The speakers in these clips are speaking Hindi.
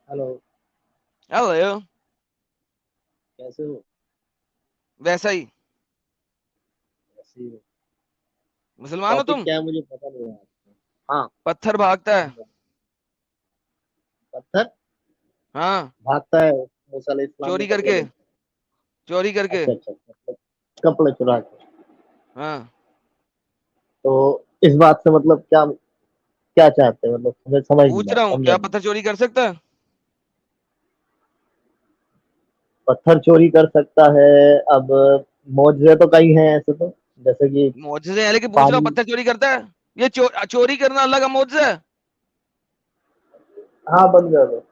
हेलो। हेलो। कैसे हो? वैसा ही। ऐसे ही हो। मुसलमान हो टॉपिक तुम? क्या है मुझे पता नहीं है आपको। हाँ। पत्थर भागता है। पत्थर हाँ। भागता है। मूसा अलैहिस्सलाम ने चोरी कपड़े करके। लेके। चोरी करके। अच्छा अच्छा कपड़े। कपड़े चुरा के। हाँ। तो इस बात से मतलब क्या क्या चाहते हैं, मतलब मुझे समझ नहीं पूछ आया, रहा हूँ, समझा क्या नहीं। पत्थर चोरी कर सकता है? पत्थर चोरी कर सकता है। अब मौजूद तो कई हैं ऐसे तो, जैसे कि मौजूद है लेकिन पूछ रहा हूँ, पानी। पत्थर चोरी करता है? ये चोरी करना अल्लाह का मौजूद है। हाँ, बंद कर दो।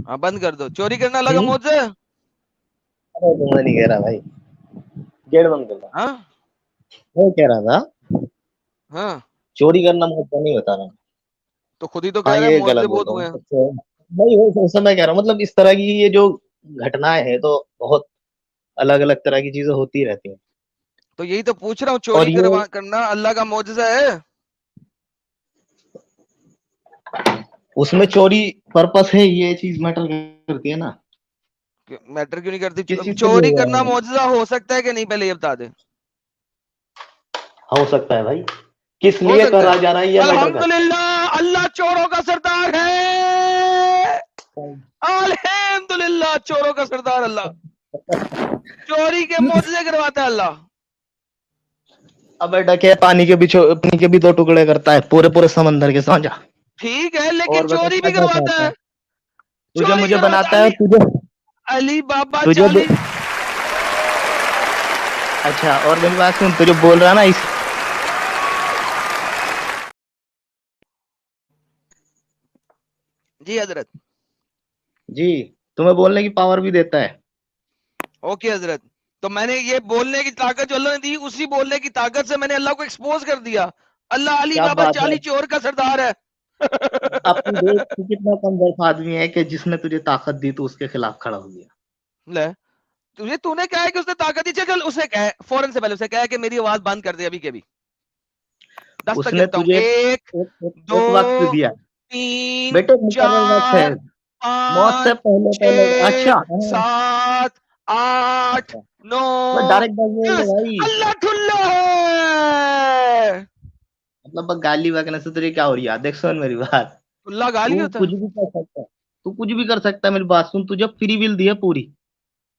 हाँ, बंद कर दो। चोरी करना अल्लाह का हम्म। मौजूद है। अरे तो मैं नहीं कह रहा भाई। गेट बंद कर दो। हाँ। मैं कह रहा था हाँ, चोरी करना मुझे नहीं बता रहा। तो खुद ही तो हाँ, कह रहे हैं ये गलत मौजूद बोल बहुत रहा हुए हूँ हैं। अच्छा। भाई वो समय कह रहा हूँ, मतलब इस तरह की ये जो घटनाएं हैं तो बहुत अलग अलग तरह की चीजें होती रहती हैं। तो यही तो पूछ रहा हूँ, और चोरी ये करना अल्लाह का मौजूद है। उसमें चोरी पर्पस है, ये चीज मैटर करती है ना। मैटर क्यों नहीं करती? किस चीज के लिए चोरी हुआ करना है? मौजूदा हो सकता है कि नहीं, पहले ये बता दे। हो सकता है भाई। किस हो लिए सकता करा है। जा रहा है ये मैटर करता अल्हम्दुलिल्लाह, अल्लाह चोरों का सरदार है। है। अल्हम्दुलिल्लाह, चोरों का सरदार अल्लाह। चोरी के मौजूदे करवाता है अल्लाह। अब बेटा क्या, पानी के भी दो टुकड़े करता है, पूरे पूरे समंदर के समझा। ठीक है, लेकिन और बेटा चोरी क्या भी क्या करवाता चाहता है। है? तुझे चोरी मुझे करवाता बनाता है, अली। तुझे अली बाबा तुझे चाली। अच्छा, और मेरी बात सुन, तुझे बोल रहा ना इस। जी हजरत। जी। तुम्हें बोलने की पावर भी देता है। ओके हजरत। तो मैंने ये बोलने की ताकत जो अल्लाह ने दी, उसी बोलने की ताकत से मैंने अल्लाह को एक्सपोज कर दिया। अल्लाह अली क्या बाबा बात है। चाली चोर का सरदार है। अब तू देख तू कितना कमजोर आदमी है कि जिसने तुझे ताकत दी तो उसके खिलाफ खड़ा हो गया। ले, तुझे तूने कहा है कि उसने ताकत दी, चल चल उसे कह, फौरन से पहले उसे कह कि मेरी आवाज बंद कर दे अभी के अभी। 10 तक उसने गिनता हूँ। तुझे एक, एक वक्त दो, दिया। तीन, बेटे मुकर्रर वक्त है। चार, मौत से पांच, पहले पहले, अच्छा छ, हाँ। सात, आठ, अच्छा। नौ, वो डायरेक्ट दस बोल दे 10। भाई। अल्लाह ठुल्ला है। मतलब बस गाली बकने से तुझे क्या हो रही है? देख सुन मेरी बात। ठुल्ला गाल भी तू होता कुछ है? भी कर सकता है। तू कुछ भी कर सकता है, मेरी बात सुन, तुझे फ्री विल दी है पूरी।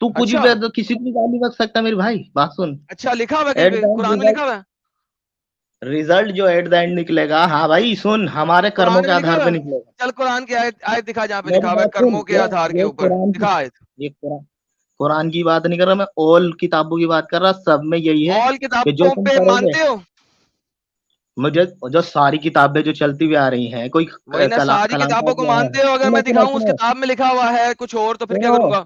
तू कुछ अच्छा। भी तो किसी को भी गाली बक सकता है, मेरी भाई बात सुन। अच्छा, लिखा हुआ है कहीं एट पे? द एंड कुरान में लिखा रिजल्ट, हुआ है? रिजल्ट जो एट द एंड निकलेगा, हाँ भाई सुन, हमारे कर्मों कुरान के में लिखा आधार हुआ पे है? निकलेगा। चल कुरान की आयत आयत दिखा जहाँ पे मेरी लिखा हुआ है बात सुन, कर्मों के आधार के ये ऊपर, कुरान की, दिखा आयत। ये कुरान कुरान की बात नहीं कर रहा मैं, ऑल किताबों की बात कर रहा, सब में यही है ऑल कि जो किताबों तुम पे करोगे। मानते हो? मुझे जो सारी किताबें जो चलती हुई आ रही हैं, कोई वही ना, सारी कलाम किताबों पाक को जो आया है, मानते हो? अगर सुनो मैं सुनो दिखाऊं उस सुनो किताब में लिखा हुआ है कुछ और, तो फिर क्या सुनो। करूंगा?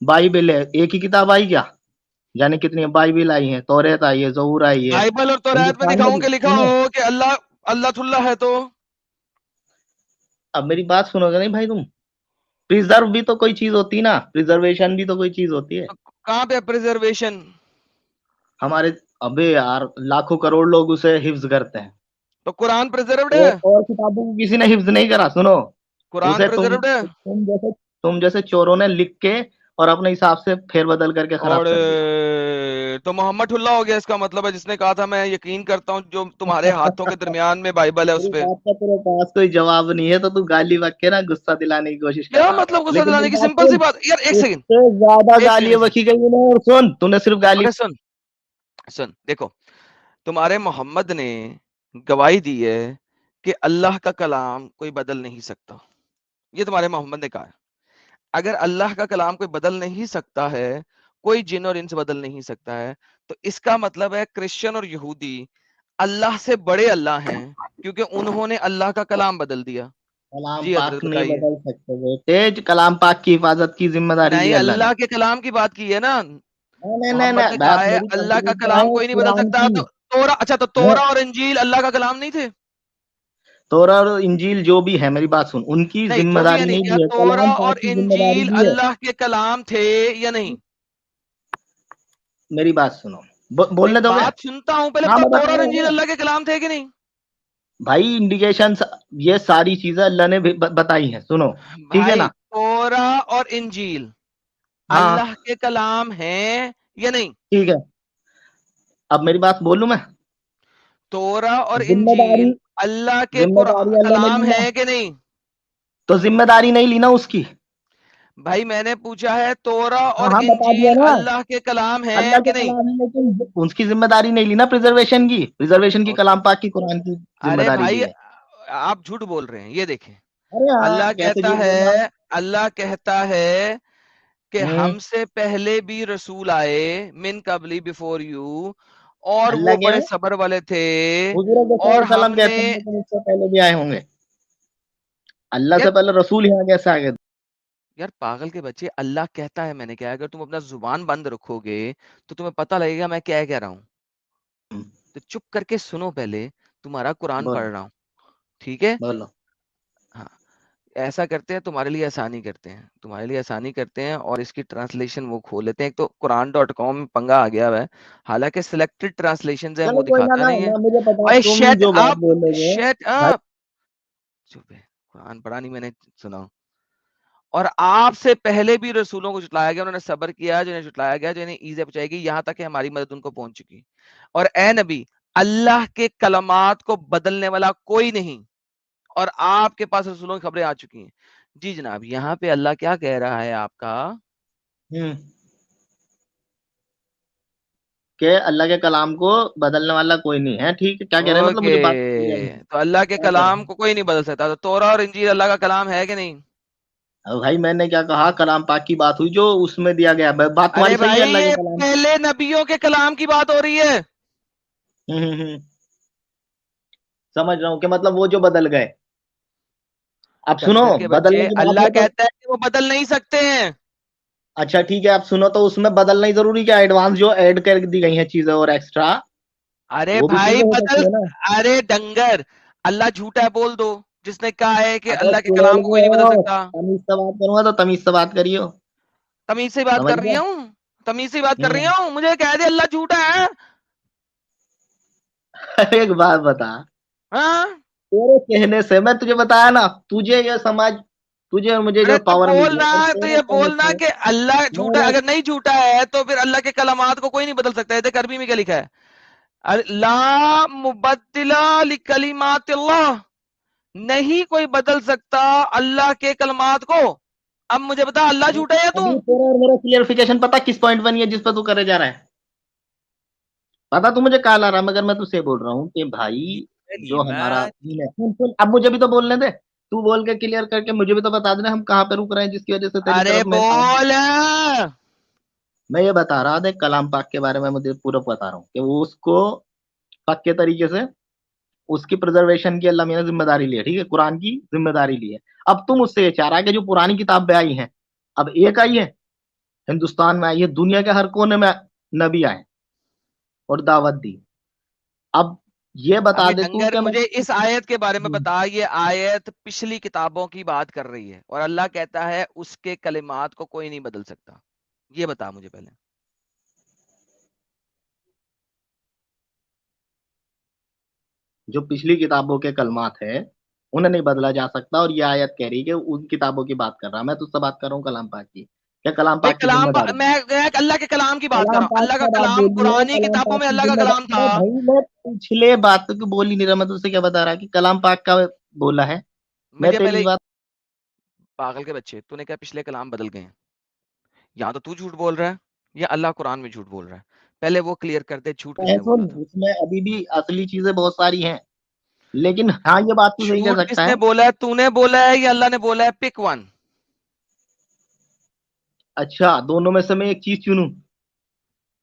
बाइबल है, एक ही किताब आई क्या? यानी कितनी है? बाइबल आई है, तौरात आई है, जबूर आई है। बाइबल और इनकी तौरात में दिखाऊं फाइनल कि लिखा सुनो। हो कि अल्लाह अल्लाह थुल्ला है तो? अब मेरी बात सुनोगे नहीं भाई तुम? प्रिजर्व भी तो कोई चीज होती है ना, प्रिजर्वेशन भी तो कोई चीज होती है। कहाँ पे प्रिजर्वेशन? हमारे, अबे यार, लाखों करोड़ लोग उसे हिफ्ज करते हैं। तो कुरान प्रिजर्व्ड है? और किताबों को किसी ने हिफ्ज नहीं करा, सुनो। कुरान उसे प्रिजर्व्ड है? तुम जैसे चोरों ने लिख के और अपने हिसाब से फेरबदल करके खराब और कर दिया। तो मोहम्मद ठुल्ला हो गया, इसका मतलब है, जिसने कहा था मैं यकीन करता हूँ जो तुम्हारे हाथों के दरमियान में बाइबल है उस मेरी पे। बात का तेरे पास कोई जवाब नहीं है, तो तू गाली बक के ना गुस्सा दिलाने की कोशिश कर क्या रहा है, मतलब गुस्सा लेकिन मेरी दिलाने की? बात सिंपल सी सुन। बात यार, एक सेकंड। इससे ज्यादा एक गालियां सेकंड। बकी गई ना, और सुन, तूने सिर्फ गाली। अबे सुन, सुन देखो, तुम्हारे मोहम्मद ने गवाही दी है कि अल्लाह का कलाम कोई बदल नहीं सकता। ये तुम्हारे मोहम्मद ने कहा है। अगर अल्लाह का कलाम कोई बदल नहीं सकता है, कोई जिन और इंस बदल नहीं सकता है, तो इसका मतलब है क्रिश्चियन और यहूदी अल्लाह से बड़े अल्लाह हैं, क्योंकि उन्होंने अल्लाह का कलाम बदल दिया। कलाम जी पाक हजरत नहीं बताइए। बदल सकते बेटे, कलाम पाक की हिफाजत की जिम्मेदारी ली नहीं, अल्लाह ने। अल्लाह के कलाम की बात की है ना। नहीं नहीं नहीं मोहम्मद नहीं, ने कहा बात है मेरी अल्लाह का कंप्लीट कलाम है कोई नहीं बदल कुरान सकता, की। तो तोरा, अच्छा तो मैं तोरा और इंजील अल्लाह का कलाम नहीं थे? तोरा और इंजील जो भी है, मेरी बात सुन, उनकी नहीं, जो भी है जिम्मेदारी नहीं, नहीं क्या ली है, तोरा कलाम पाक और की जिम्मेदारी इंजील ली है। अल्लाह के कलाम थे या नहीं? मेरी बात सुनो, नहीं, बोलने दोगे? बात सुनता हूं पहले, हाँ बता, मैं तोरा और बताऊंगा इंजील ना। अल्लाह के कलाम थे कि नहीं? भाई इंडिकेशन, ये सारी चीजें अल्लाह ने बताई हैं, सुनो, ठीक है भाई ना। तोरा और इंजील हाँ अल्लाह के कलाम हैं या नहीं? ठीक है, अब मेरी बात बोलूं मैं। तोरा और जिम्मेदारी, इंजील अल्लाह के जिम्मेदारी अल्लाह ने कलाम ली ना, है कि नहीं? तो जिम्मेदारी नहीं ली ना उसकी। भाई मैंने पूछा है तोरा हाँ और हाँ बता दिया इंजील ना, अल्लाह के कलाम है अल्लाह के कि नहीं? कलाम है, लेकिन उसकी जिम्मेदारी नहीं ली ना प्रिजर्वेशन की, प्रिजर्वेशन की ओके। कलाम पाक की, कुरान की अरे जिम्मेदारी ली भाई है। आप झूठ बोल रहे हैं, ये देखें। अरे अल्लाह हाँ, कैसे कहता झूठ बोल रहा हूँ। है अल्लाह कहता है कि हम्म, हमसे पहले भी रसूल आए, मिन कबली बिफोर यू, और अल्लाह वो के बड़े सब्र वाले थे, हुजूर और सल्लम हमने। कहते हैं कि मुझसे पहले भी आए होंगे, अल्लाह यार से पहले रसूल यहाँ कैसे आ गए। यार पागल के बच्चे, अल्लाह कहता है मैंने क्या, अगर तुम अपना जुबान बंद रखोगे तो तुम्हें पता लगेगा मैं क्या कह रहा हूँ। तो चुप करके सुनो पहले, तुम्हारा कुरान पढ़ बोलो, रहा हूँ, ठीक है? बोलो। हाँ, ऐसा करते हैं, तुम्हारे लिए आसानी करते हैं, तुम्हारे लिए आसानी करते हैं, और इसकी ट्रांसलेशन वो खोल लेते हैं। एक तो कुरान.com में पंगा आ गया हुआ है, हालांकि सिलेक्टेड ट्रांसलेशन है, चलो वो कोई ना, दिखाता ना नहीं है। ना मुझे पता है भाई तुम शट जो बात अप, बोलोगे। शट भाई अप, चुप है, कुरान पढ़ा नहीं मैंने, सुनाओ। और आपसे पहले भी रसूलों को जुटलाया गया, उन्होंने सब्र किया, जिन्हें जुटलाया गया, जिन्हें ईज़ पहुंचाई गई, यहाँ तक कि हमारी मदद उनको पहुंच चुकी। और ए नबी, अल्लाह के कलमात को बदलने वाला कोई नहीं, और आपके पास रसूलों की खबरें आ चुकी हैं। जी जनाब, यहाँ पे अल्लाह क्या कह रहा है आपका? हम्म, के अल्लाह के कलाम को बदलने वाला कोई नहीं है, ठीक है, क्या कह रहे हैं, मतलब ओके, मुझे बात क्लियर नहीं तो अल्लाह के क्या कह रहे कलाम हैं। को कोई नहीं बदल सकता, तो तोरा और इंजील अल्लाह का कलाम है कि नहीं? अब भाई मैंने क्या कहा, कलाम पाक की बात हुई जो उसमें दिया गया, बात तुम्हारी अरे सही है, भाई अल्लाह के ये कलाम। पहले नबियों के कलाम की बात हो रही है। समझ रहा हूँ कि मतलब वो जो बदल गए। अब सुनो, डंगर के बदलने बच्चे, की बात अल्लाह है तो, कहता है कि वो बदल नहीं सकते हैं। अच्छा ठीक है, आप सुनो, तो उसमें बदलना ही जरूरी क्या, एडवांस जो ऐड कर दी गई हैं चीजें और एक्स्ट्रा, अरे वो भी भाई चीजें हो सकती बदल, है ना। अरे डंगर, अल्लाह झूठा है बोल दो, जिसने कहा है कि अबे अल्लाह के चुड़ैल कलाम को कोई नहीं बदल को सकता। तमीज से बात करूंगा तो तमीज से बात करियो, तमीज से बात समझ कर रही गया। हूँ, तमीज से बात कर रही हम्म। हूँ, मुझे कह दे अल्लाह झूठा है। एक बात बता, हाँ, तेरे कहने से मैं तुझे बताया ना, तुझे ये समाज, तुझे और मुझे अरे जो तो पावर मिली है, बोलना, और तो तेरे ये कहने बोलना से कि अल्लाह झूठा है, मैंने, अगर नहीं झूठा है तो फिर अल्लाह के कलामात को कोई नहीं बदल सकता है। देख अरबी में क्या लिखा है, ला मुबद्दिला लिकलिमातिल्लाह, नहीं कोई बदल सकता अल्लाह के कलमात को। अब मुझे बता, अल्लाह झूठा है या तू? अभी तेरा और मेरा क्लियरिफिकेशन पता किस पॉइंट बनी है जिस पर तू करे जा रहा है, पता तू मुझे कहा ला रहा है, मगर मैं तुझसे बोल रहा हूँ कि भाई जो हमारा कलिमात, दीन है, सुन सुन, अब मुझे भी तो बोलने दे, तू बोल के क्लियर करके मुझे भी तो बता देना हम कहाँ पे रुक रहे हैं, जिसकी वजह से तेरी अरे तरफ में आ। बोल। मैं ये बता रहा था कलाम पाक के बारे में, मुझे पूरा बता रहा हूँ कि वो उसको पक्के तरीके से, उसकी प्रिजर्वेशन की अल्लाह ने जिम्मेदारी ली है, ठीक है, कुरान की जिम्मेदारी ली है। अब तुम उससे ये चाह रहा है कि जो पुरानी किताबें आई हैं, अब एक आई है, हिंदुस्तान में आई है, दुनिया के हर कोने में नबी आए और दावत दी। अब ये बता अभी दे तू डंगर, क्या, मुझे इस आयत के बारे में मैं, बता, ये आयत पिछली किताबों की बात कर रही है, और अल्लाह कहता है उसके कलिमात को कोई नहीं बदल सकता। ये बता मुझे पहले। जो पिछली किताबों के कलमात है उन्हें नहीं बदला जा सकता, और ये आयत कह रही है कि उन किताबों की बात कर रहा, मैं तुझसे बात कर रहा हूँ कलाम पाक की, क्या कलाम भाई पाक की जिम्मेदारी। मैं अल्लाह के कलाम की बात कर कलाम रहा हूँ, पाक अल्लाह का का बात कलाम बोली है, पुरानी कलाम किताबों पाक में की अल्लाह का कलाम जिम्मेदारी, था। अरे भाई मैं पिछले बात को बोल ही नहीं रहा, मैं तुझसे क्या बता रहा कि कलाम पाक का बोला है। मैं मुझे तेरी पहले, बात, पागल के बच्चे, तूने क्या पिछले कलाम बदल गए हैं? या तो तू झूठ बोल रहा है, या अल्लाह कुरान में झूठ बोल रहा है। पहले वो क्लियर कर दे, झूठ है किसने सुन, बोला था? उसमें अभी भी असली चीजें बहुत सारी हैं, लेकिन हाँ ये बात तू सही कह झूठ सकता किसने है। बोला है, तूने बोला है या अल्लाह ने बोला है? Pick one. अच्छा, दोनों में से मैं एक चीज चुनूं,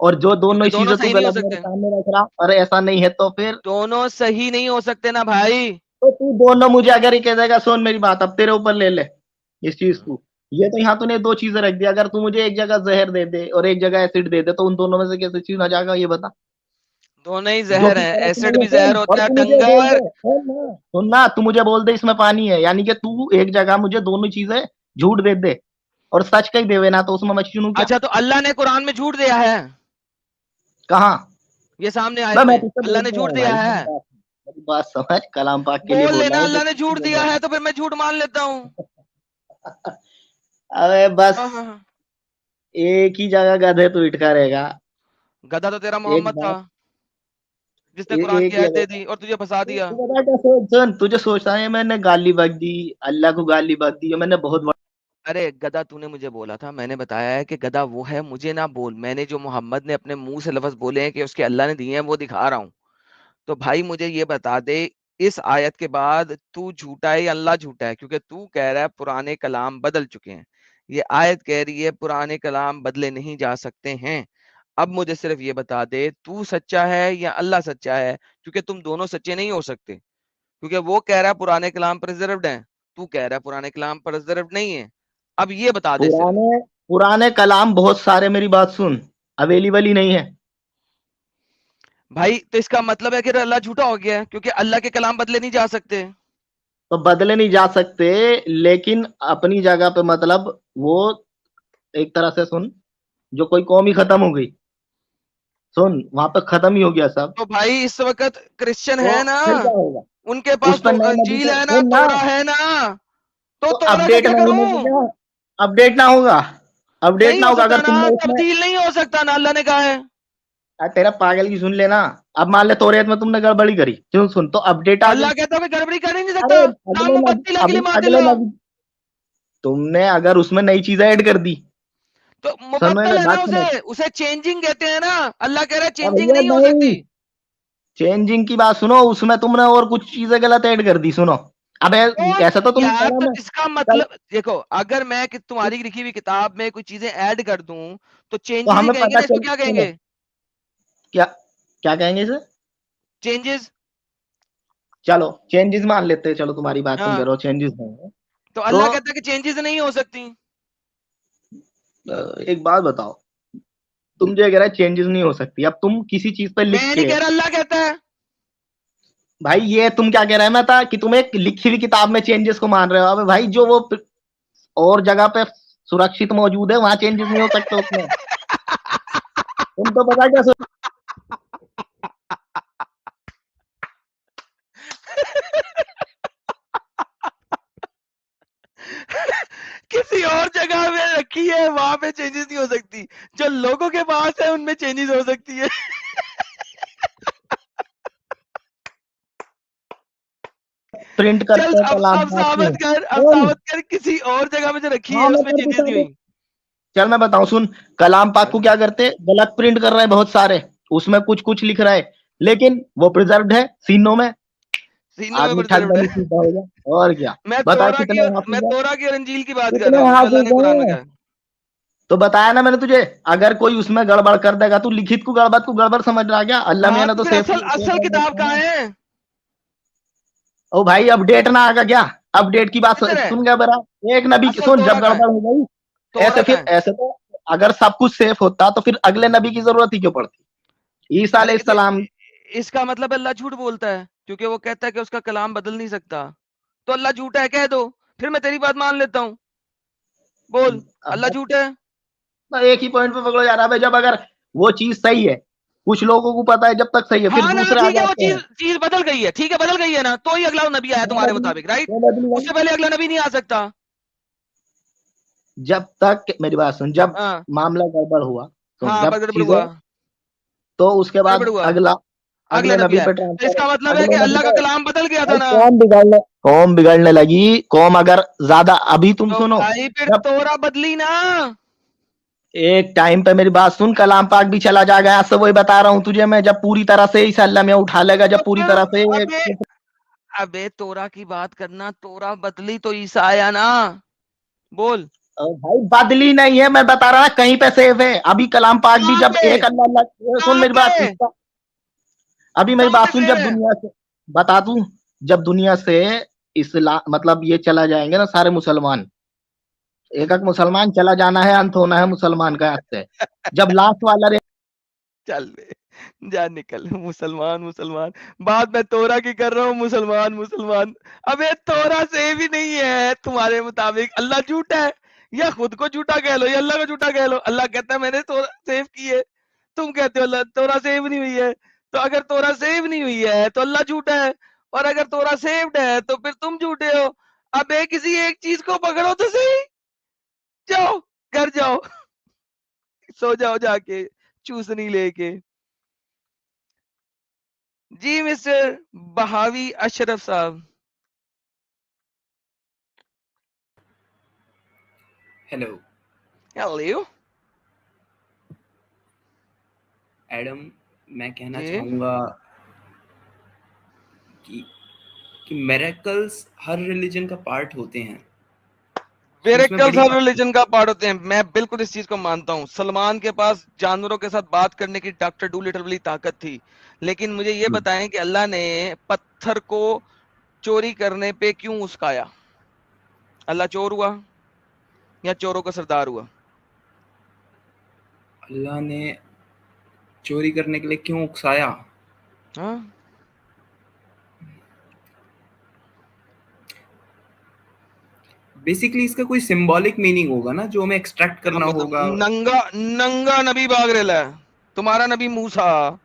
और जो दोनों क्योंकि ही दोनों चीजें तू सही नहीं हो गलत मेरे सकते, सामने रख रहा, और ऐसा नहीं है तो फिर, दोनों सही नहीं हो सकते ना भाई। तो तू दोनों मुझे अगर ये कह देगा, सुन मेरी बात, अब तेरे ऊपर ले ले इस चीज को, ये तो यहाँ तूने दो चीजें रख दी, अगर तू मुझे एक जगह जहर दे दे और एक जगह एसिड दे दे, तो उन दोनों में से कैसे चीज आ जाएगा, ये बता। दोनों ही जो जहर कि है, फर्क एसिड नहीं है, भी जहर सुन, और होता है तू मुझे बोल डंगर। दे, सुन ना, तू मुझे बोल दे इसमें पानी है, यानी कि तू एक जगह मुझे दोनों चीजें झूठ दे दे और सच कही देवे ना, तो उसमें मैं चुनूं क्या। अच्छा, तो अल्लाह ने कुरान में झूठ दिया है? कहाँ, ये सामने आयत में मैं तुझसे अल्लाह बोल ने रहा झूठ हूँ दिया भाई, है? बात समझ, कलाम पाक के लिए बोल बोल रहा लेना हूँ अल्लाह ने झूठ दिया तो। है तो फिर मैं झूठ मान लेता हूँ। अबे बस, हाँ हाँ हाँ। एक ही जगह गधे तू इटका रहेगा। गधा तो तेरा एक मोहम्मद था, बात, जिसने कुरान एक की ही आयत जगह। दे दी और तुझे फंसा तू दिया। तू बता क्या सोच, सुन तुझे सोचता है मैंने गाली बक दी, अल्लाह को गाली बक दी, और मैंने बहुत बड़ा। अरे गधा तूने मुझे बोला था, मैंने बताया है कि गधा वो है, मुझे ना बोल। मैंने जो मोहम्मद ने अपने मुंह से लफ्ज बोले हैं कि उसके अल्लाह ने दिए हैं वो दिखा रहा हूँ। तो भाई मुझे ये बता दे, इस आयत के बाद तू झूठा है या अल्लाह झूठा है? क्योंकि तू कह रहा है पुराने कलाम बदल चुके हैं, ये आयत कह रही है पुराने कलाम बदले नहीं जा सकते हैं। अब मुझे सिर्फ ये बता दे, तू सच्चा है या अल्लाह सच्चा है? क्योंकि तुम दोनों सच्चे नहीं हो सकते, क्योंकि वो कह रहा है पुराने कलाम प्रिजर्व्ड हैं, तू कह रहा है पुराने कलाम प्रिजर्व्ड नहीं है। अब ये बता दे सिर्फ। पुराने पुराने कलाम बहुत सारे, मेरी बात सुन, अवेलेबल ही नहीं है। भाई तो इसका मतलब है कि अल्लाह झूठा हो गया है, क्योंकि अल्लाह के कलाम बदले नहीं जा सकते। तो बदले नहीं जा सकते, लेकिन अपनी जगह पे मतलब वो, एक तरह से सुन, जो कोई कौम ही खत्म हो गई, सुन वहां पे खत्म ही हो गया सब। तो भाई इस वक्त क्रिश्चियन तो है ना, फिर क्या होगा? उनके पास उस पर तो नए नबी अंजील को है ना, सुन ना, तोरा है ना, तो तो तोरा का अपडेट क्या नहीं होने से करूं? क्या, अपडेट ना होगा, अपडेट नहीं ना हो होगा सकता अगर ना, तुमने उसमें। तब्दील नहीं हो सकता ना, अल्लाह ने कहा है। तेरा पागल की सुन लेना, अब मान ले तोरेत में तुमने गड़बड़ी करी, क्यों सुन, तो अपडेट आ गई। अल्लाह कहता है मैं गड़बड़ी कर ही नहीं अरे सकता, अगले नाम नबी, बत्ती लगी मार अगले दूंगा। नबी, तुमने अगर उसमें नई चीजें ऐड कर दी, तो सुन मुबत्तल मेरे है ना, बात उसे समझ। उसे चेंजिंग कहते हैं ना। अल्लाह कह रहा है अब चेंजिंग भैया नहीं हो नहीं, सकती। चेंजिंग की बात सुनो, उसमें तुमने और कुछ चीजें गलत ऐड कर दी, सुनो। अबे तो ऐसा तो तुम कह यार रहा तो मैं इसका कल, मतलब देखो, अगर मैं कि तुम्हारी लिखी हुई किताब में कोई चीजें ऐड कर दूं तो तो चेंजेस ही हमें कहेंगे पता ना, इसको चल, क्या सुनो, कहेंगे? क्या क्या कहेंगे इसे? चेंजेस। चलो चेंजेस मान लेते हैं, चलो तुम्हारी बात तुम कह हाँ, रहे हो चेंजेस नहीं। तो तो अल्लाह कहता है कि चेंजेस नहीं हो सकती। एक बात बताओ, तुम जो कह रहे चेंजेस नहीं हो सकती, अब तुम किसी चीज पे मैं लिख नहीं के, कह रहा, अल्लाह कहता है। भाई ये तुम क्या कह रहे हैं, मैं था कि तुम एक लिखी हुई किताब में चेंजेस को मान रहे हो, अबे भाई जो वो और जगह पे सुरक्षित मौजूद है वहां चेंजेस नहीं हो सकते उसमें। तुम तो पता क्या किसी और जगह में रखी है वहां पे चेंजेस नहीं हो सकती, जो लोगों के पास है उनमें चेंजेस हो सकती है। प्रिंट चल करते हैं अब कलाम अब पाक साबित में, कर, अब सुन, साबित कर किसी और जगह में जो रखी हाँ है मैं उसमें कर चेंजेस दूं नहीं हुई। चल मैं बताऊं, सुन, कलाम पाक को हाँ। क्या करते हैं, गलत प्रिंट कर रहे हैं बहुत सारे, उसमें कुछ कुछ लिख रहा है, लेकिन वो प्रिजर्व्ड है सीनों में, सीनों में आदमी ठग प्रिजर्व्ड बनी है। सीधा हो गया, और क्या। मैं बता तोरा की कितने मैं हाफिज है, तोरा की और अंजील की बात कर कितने रहा हूँ, जो अल्लाह ने हाफिज कुरान में हैं, कहा है। तो बताया ना मैंने तुझे, अगर कोई उसमें गड़बड़ कर देगा, तू लिखित को गड़बड़ समझ रहा क्या, अल्लाह हाँ मियां ने तो तो फिर सेफ असल सेफ असल कर किताब रखा है कहाँ ना। है? ओ भाई अपडेट ना आगा क्या, अपडेट की बात किधर है? सुन गया मेरा, एक नबी की असल सुन, तोरा जब कहाँ है? गड़बड़ हो गई, तोरा ऐसे कहाँ फिर है? ऐसे तो, अगर सब कुछ सेफ होता तो फिर अगले नबी की जरूरत ही क्यों पड़ती, ईसा अरे तो अलैहिस्सलाम। इसका मतलब अल्लाह झूठ बोलता है, क्योंकि वो कहता है कि उसका कलाम बदल नहीं सकता। तो अल्लाह झूठा है कह दो, फिर मैं तेरी बात मान लेता हूँ। बोल, अल्लाह अब झूठा है। एक ही पॉइंट पे पकड़ो यार, अब जब अगर वो चीज सही है, कुछ लोगों को पता है जब तक सही है, फिर हाँ ना, दूसरे आ ठीक है, वो जाते चीज हैं। चीज बदल गई है, ठीक है बदल गई है ना, तो ही अगला नबी आया क्यों तुम्हारे बदली, मुताबिक, राइट? क्यों बदली भाई? उससे पहले अगला नबी नहीं आ सकता। जब तक मेरी बात सुन, जब हाँ मामला गड़बड़ हुआ, सुन, हाँ, जब गड़बड़ चीजें, हुआ, तो उसके गड़बड़ बाद हुआ, अगला, अगला अगले नबी नबी आया, पे तो ट्रांसफर, इसका मतलब है कि अगले नबी अल्लाह का पे, कलाम बदल गया था भाई ना। कौम बिगड़ने लगी, कौम अगर ज्यादा, अभी तुम तो सुनो, भाई फिर जब तोरा बदली ना। एक टाइम पे मेरी बात सुन, कलाम पाक भी चला जाएगा, आज से वही बता रहा हूँ तुझे मैं, जब पूरी तरह से इस अल्लाह में उठा लेगा, तो जब पूरी फिर तरह से। अबे अबे तोरा की बात करना, तोरा बदली तो ईसा आया ना। बोल। भाई बदली नहीं है, मैं बता रहा कहीं पे सेफ है, अभी कलाम पाक भी कहाँ जब पे? एक अल्लाह अल्लाह, सुन कहाँ मेरी बात, पे? इसका अभी मेरी कहाँ पे बात सुन, सेव जब है? दुनिया से, बता दूं, जब दुनिया से इस्लाम मतलब ये चला जाएंगे ना सारे मुसलमान, एक एक मुसलमान चला जाना है, अंत होना है मुसलमान का आज से, जब लास्ट वाला चल बे, जा निकल। मुसलमान मुसलमान, बात मैं तोरा की कर रहा हूँ, मुसलमान मुसलमान। अबे तोरा सेव ही नहीं है तुम्हारे मुताबिक, अल्लाह झूठा है। या खुद को झूठा कह लो या अल्लाह को झूठा कह लो। अल्लाह कहता है मैंने तो सेव की है, तुम कहते हो अल्लाह तोरा सेव नहीं हुई है। तो अगर तोरा सेव नहीं हुई है तो अल्लाह झूठा है, और अगर तोरा सेव्ड है तो फिर तुम झूठे हो। अब किसी एक चीज को पकड़ो तो सही, जाओ घर जाओ, सो जाओ जाके चूसनी लेके। जी मिस्टर बहावी अशरफ साहब। हेलो हेलो एडम, मैं कहना जी। चाहूँगा कि मिरेकल्स हर रिलीजन का पार्ट होते हैं, तो उसमें मिरेकल्स बड़ी हर बात रिलीजन का पार्ट होते हैं, मैं बिल्कुल इस चीज को मानता हूं। सलमान के पास जानवरों के साथ बात करने की डॉक्टर डूलिटल वाली ताकत थी, लेकिन मुझे ये हम्म, बताएं कि अल्लाह ने पत्थर को चोरी करने पे क्यों उस्काया? अल्लाह चोर हुआ या चोरों का सरदार हुआ? अल्लाह ने चोरी करने के लिए क्यों उकसाया? हाँ? बेसिकली इसका कोई सिंबॉलिक मीनिंग होगा ना, जो हमें एक्सट्रैक्ट क्या करना मतलब? होगा। नंगा नंगा नबी भाग रेला है, तुम्हारा नबी मूसा,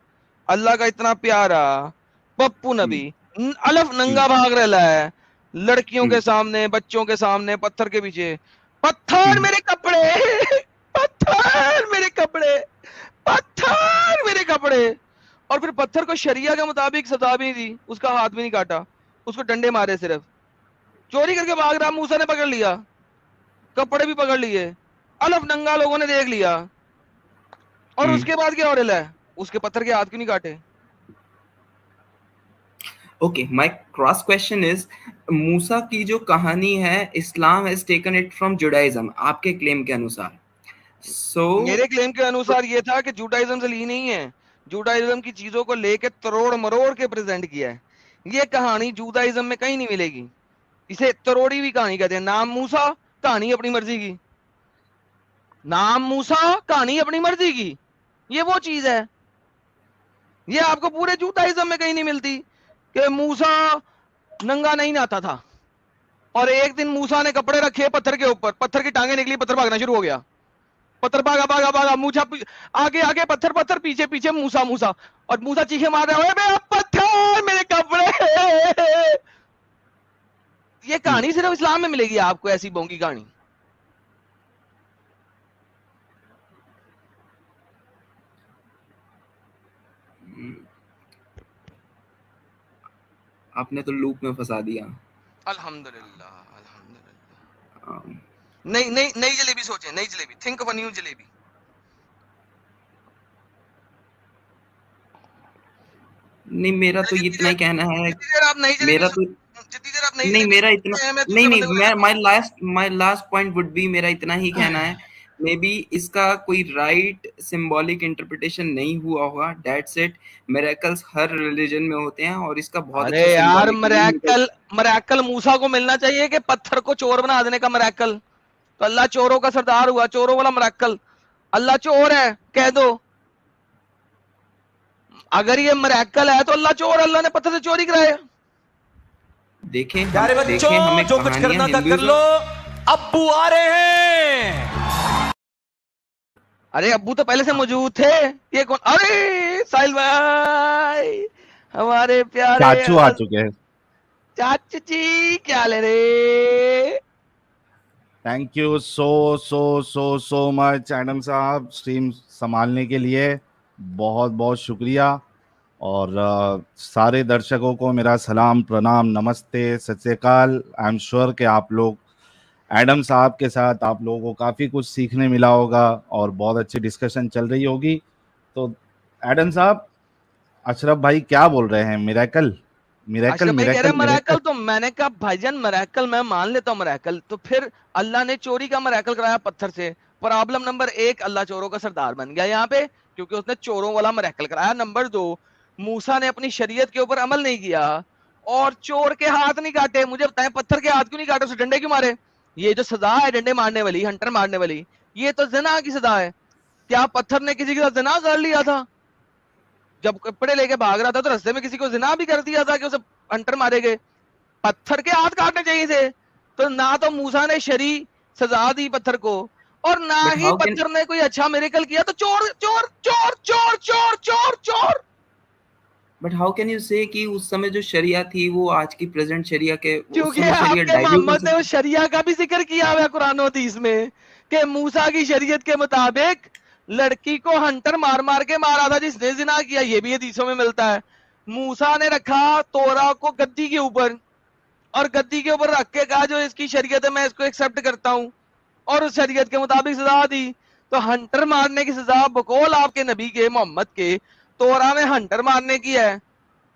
अल्लाह का इतना प्यारा पप्पू हम्म, नबी, अलफ हम्म, नंगा भाग रेला है लड़कियों के हम्म, सामने, बच्चों के सामने, पत्थर के पीछे। पत्थर हम्म, मेरे कपड़े, पत्थर मेरे कपड़े, पत्थर मेरे कपड़े। और फिर पत्थर को शरिया के मुताबिक सजा भी नहीं दी, उसका हाथ भी नहीं काटा, उसको डंडे मारे सिर्फ। चोरी करके भाग रहा, मूसा ने पकड़ लिया, कपड़े भी पकड़ लिए, अलफ नंगा लोगों ने देख लिया, और हम्म। उसके बाद क्या हो रहा है? उसके पत्थर के हाथ क्यों नहीं काटे? Okay, my cross question is, मूसा की जो कहानी है, Islam has taken it from Judaism आपके क्लेम के अनुसार। सो मेरे क्लेम के अनुसार ये था कि जूडाइज्म से ली नहीं है, जूडाइज्म की चीजों को लेके तरोड़ मरोड़ के प्रेजेंट किया है। ये कहानी जूडाइज्म में कहीं नहीं मिलेगी, इसे तरोड़ी हुई कहानी कहते हैं। नाम मूसा, कहानी अपनी मर्जी की, नाम मूसा, कहानी अपनी मर्जी की, ये वो चीज है। ये आपको पूरे जूडाइज्म में कहीं नहीं मिलती कि मूसा नंगा नहीं नहाता था, और एक दिन मूसा ने कपड़े रखे पत्थर के ऊपर, पत्थर की टांगे निकली, पत्थर भागना शुरू हो गया, पत्थर भागा भागा भागा, मूसा आगे आगे, पत्थर पत्थर, पीछे पीछे मूसा मूसा, और मूसा चीखे मार रहा है, मेरा पत्थर मेरे कपड़े। ये कहानी सिर्फ इस्लाम में मिलेगी आपको, ऐसी बोंगी कहानी। आपने तो लूप में फंसा दिया। अल्हम्दुलिल्लाह अल्हम्दुलिल्लाह। अम, नई नई नई जलेबी सोचे, नई jalebi, think of a new jalebi. नहीं, मेरा तो जितनी इतना देर ही कहना है। जितनी देर आप नई जलेबी मेरा तो जितनी देर आप नई नहीं, जलेबी मेरा इतना सोचते हैं, मैं नहीं दूसरे नहीं बंदे को मैं लेना चाहूंगा। My last point would be, मेरा इतना ही कहना है, मे बी इसका कोई राइट सिंबॉलिक इंटरप्रिटेशन नहीं हुआ होगा, that's it. Miracles her religion में होते हैं और इसका बहुत अरे अच्छा यार, सिंबॉलिक मीनिंग। मरैकल, मरैकल मूसा को मिलना चाहिए कि पत्थर को चोर बना देने का मरैकल। तो अल्लाह चोरों का सरदार हुआ, चोरों वाला मरैकल। अल्लाह चोर है कह दो, अगर ये मरैकल है तो अल्लाह चोर, अल्लाह ने पत्थर से चोरी कराया। प्यारे देखें, बच्चों, हमें जो कुछ कहानियां करना था कर हिंदुइज्म। लो, अब्बू आ रहे हैं। अरे अब्बू तो पहले से मौजूद थे। ये कौन? अरे साहिल भाई, हमारे प्यारे चाचू आ चुके हैं। चाचू जी, क्या ले रे? Thank you so so so so much Adam साहब, स्ट्रीम संभालने के लिए बहुत बहुत शुक्रिया। और सारे दर्शकों को मेरा सलाम, प्रणाम, नमस्ते, सत श्री अकाल। आई एम श्योर कि आप लोग एडम साहब के साथ आप लोगों को काफ़ी कुछ सीखने मिला होगा और बहुत अच्छी डिस्कशन चल रही होगी। तो एडम साहब, अशरफ भाई क्या बोल रहे हैं? मिरेकल मिरेकल अशरफ भाई कह रहे मिरेकल हैं मिरेकल। मरैकल, तो मैंने कहा भाईजान मरैकल मैं मान लेता हूँ मरैकल, तो फिर अल्लाह ने चोरी का मरैकल कराया पत्थर से। प्रॉब्लम नंबर एक, अल्लाह चोरों का सरदार बन गया यहाँ पे, क्योंकि उसने चोरों वाला मरैकल कराया। नंबर दो, मूसा ने अपनी शरीयत के ऊपर अमल नहीं किया और चोर के हाथ नहीं काटे। मुझे बताएं, पत्थर के हाथ क्यों नहीं काटे, उसे डंडे क्यों मारे? ये जो सजा है डंडे मारने वाली, हंटर मारने वाली, ये तो जना की सजा है। क्या पत्थर ने किसी के साथ जना कर लिया था? जब कपड़े लेके भाग रहा था तो रास्ते में किसी को जिना भी कर दिया था कि उसे हंटर मारे गए? पत्थर के हाथ काटने चाहिए थे। तो ना तो मूसा ने शरी सजा दी पत्थर को, और ना बट ही हाउ कैन पत्थर ने कोई अच्छा मिरेकल किया। तो चोर चोर चोर चोर चोर चोर चोर। बट हाउ कैन यू से कि उस समय जो शरिया थी वो आज की प्रेजेंट शरिया के, उस क्योंकि समय शरिया आपके डाइल्यूट हो मोहम्मद ने वो सकती शरिया का भी जिक्र किया हुआ है कुरान और हदीस में कि मूसा की शरीयत के मुताबिक लड़की को हंटर मार मार के मारा था जिसने जिना किया, ये भी हदीसों में मिलता है। मूसा ने रखा तोरा को गद्दी के ऊपर और गद्दी के ऊपर रख के कहा जो इसकी शरीयत है मैं इसको एक्सेप्ट करता हूं, और उस शरीयत के मुताबिक सजा दी। तो हंटर मारने की सजा बकौल आपके नबी के मोहम्मद के तोरा में हंटर मारने की है,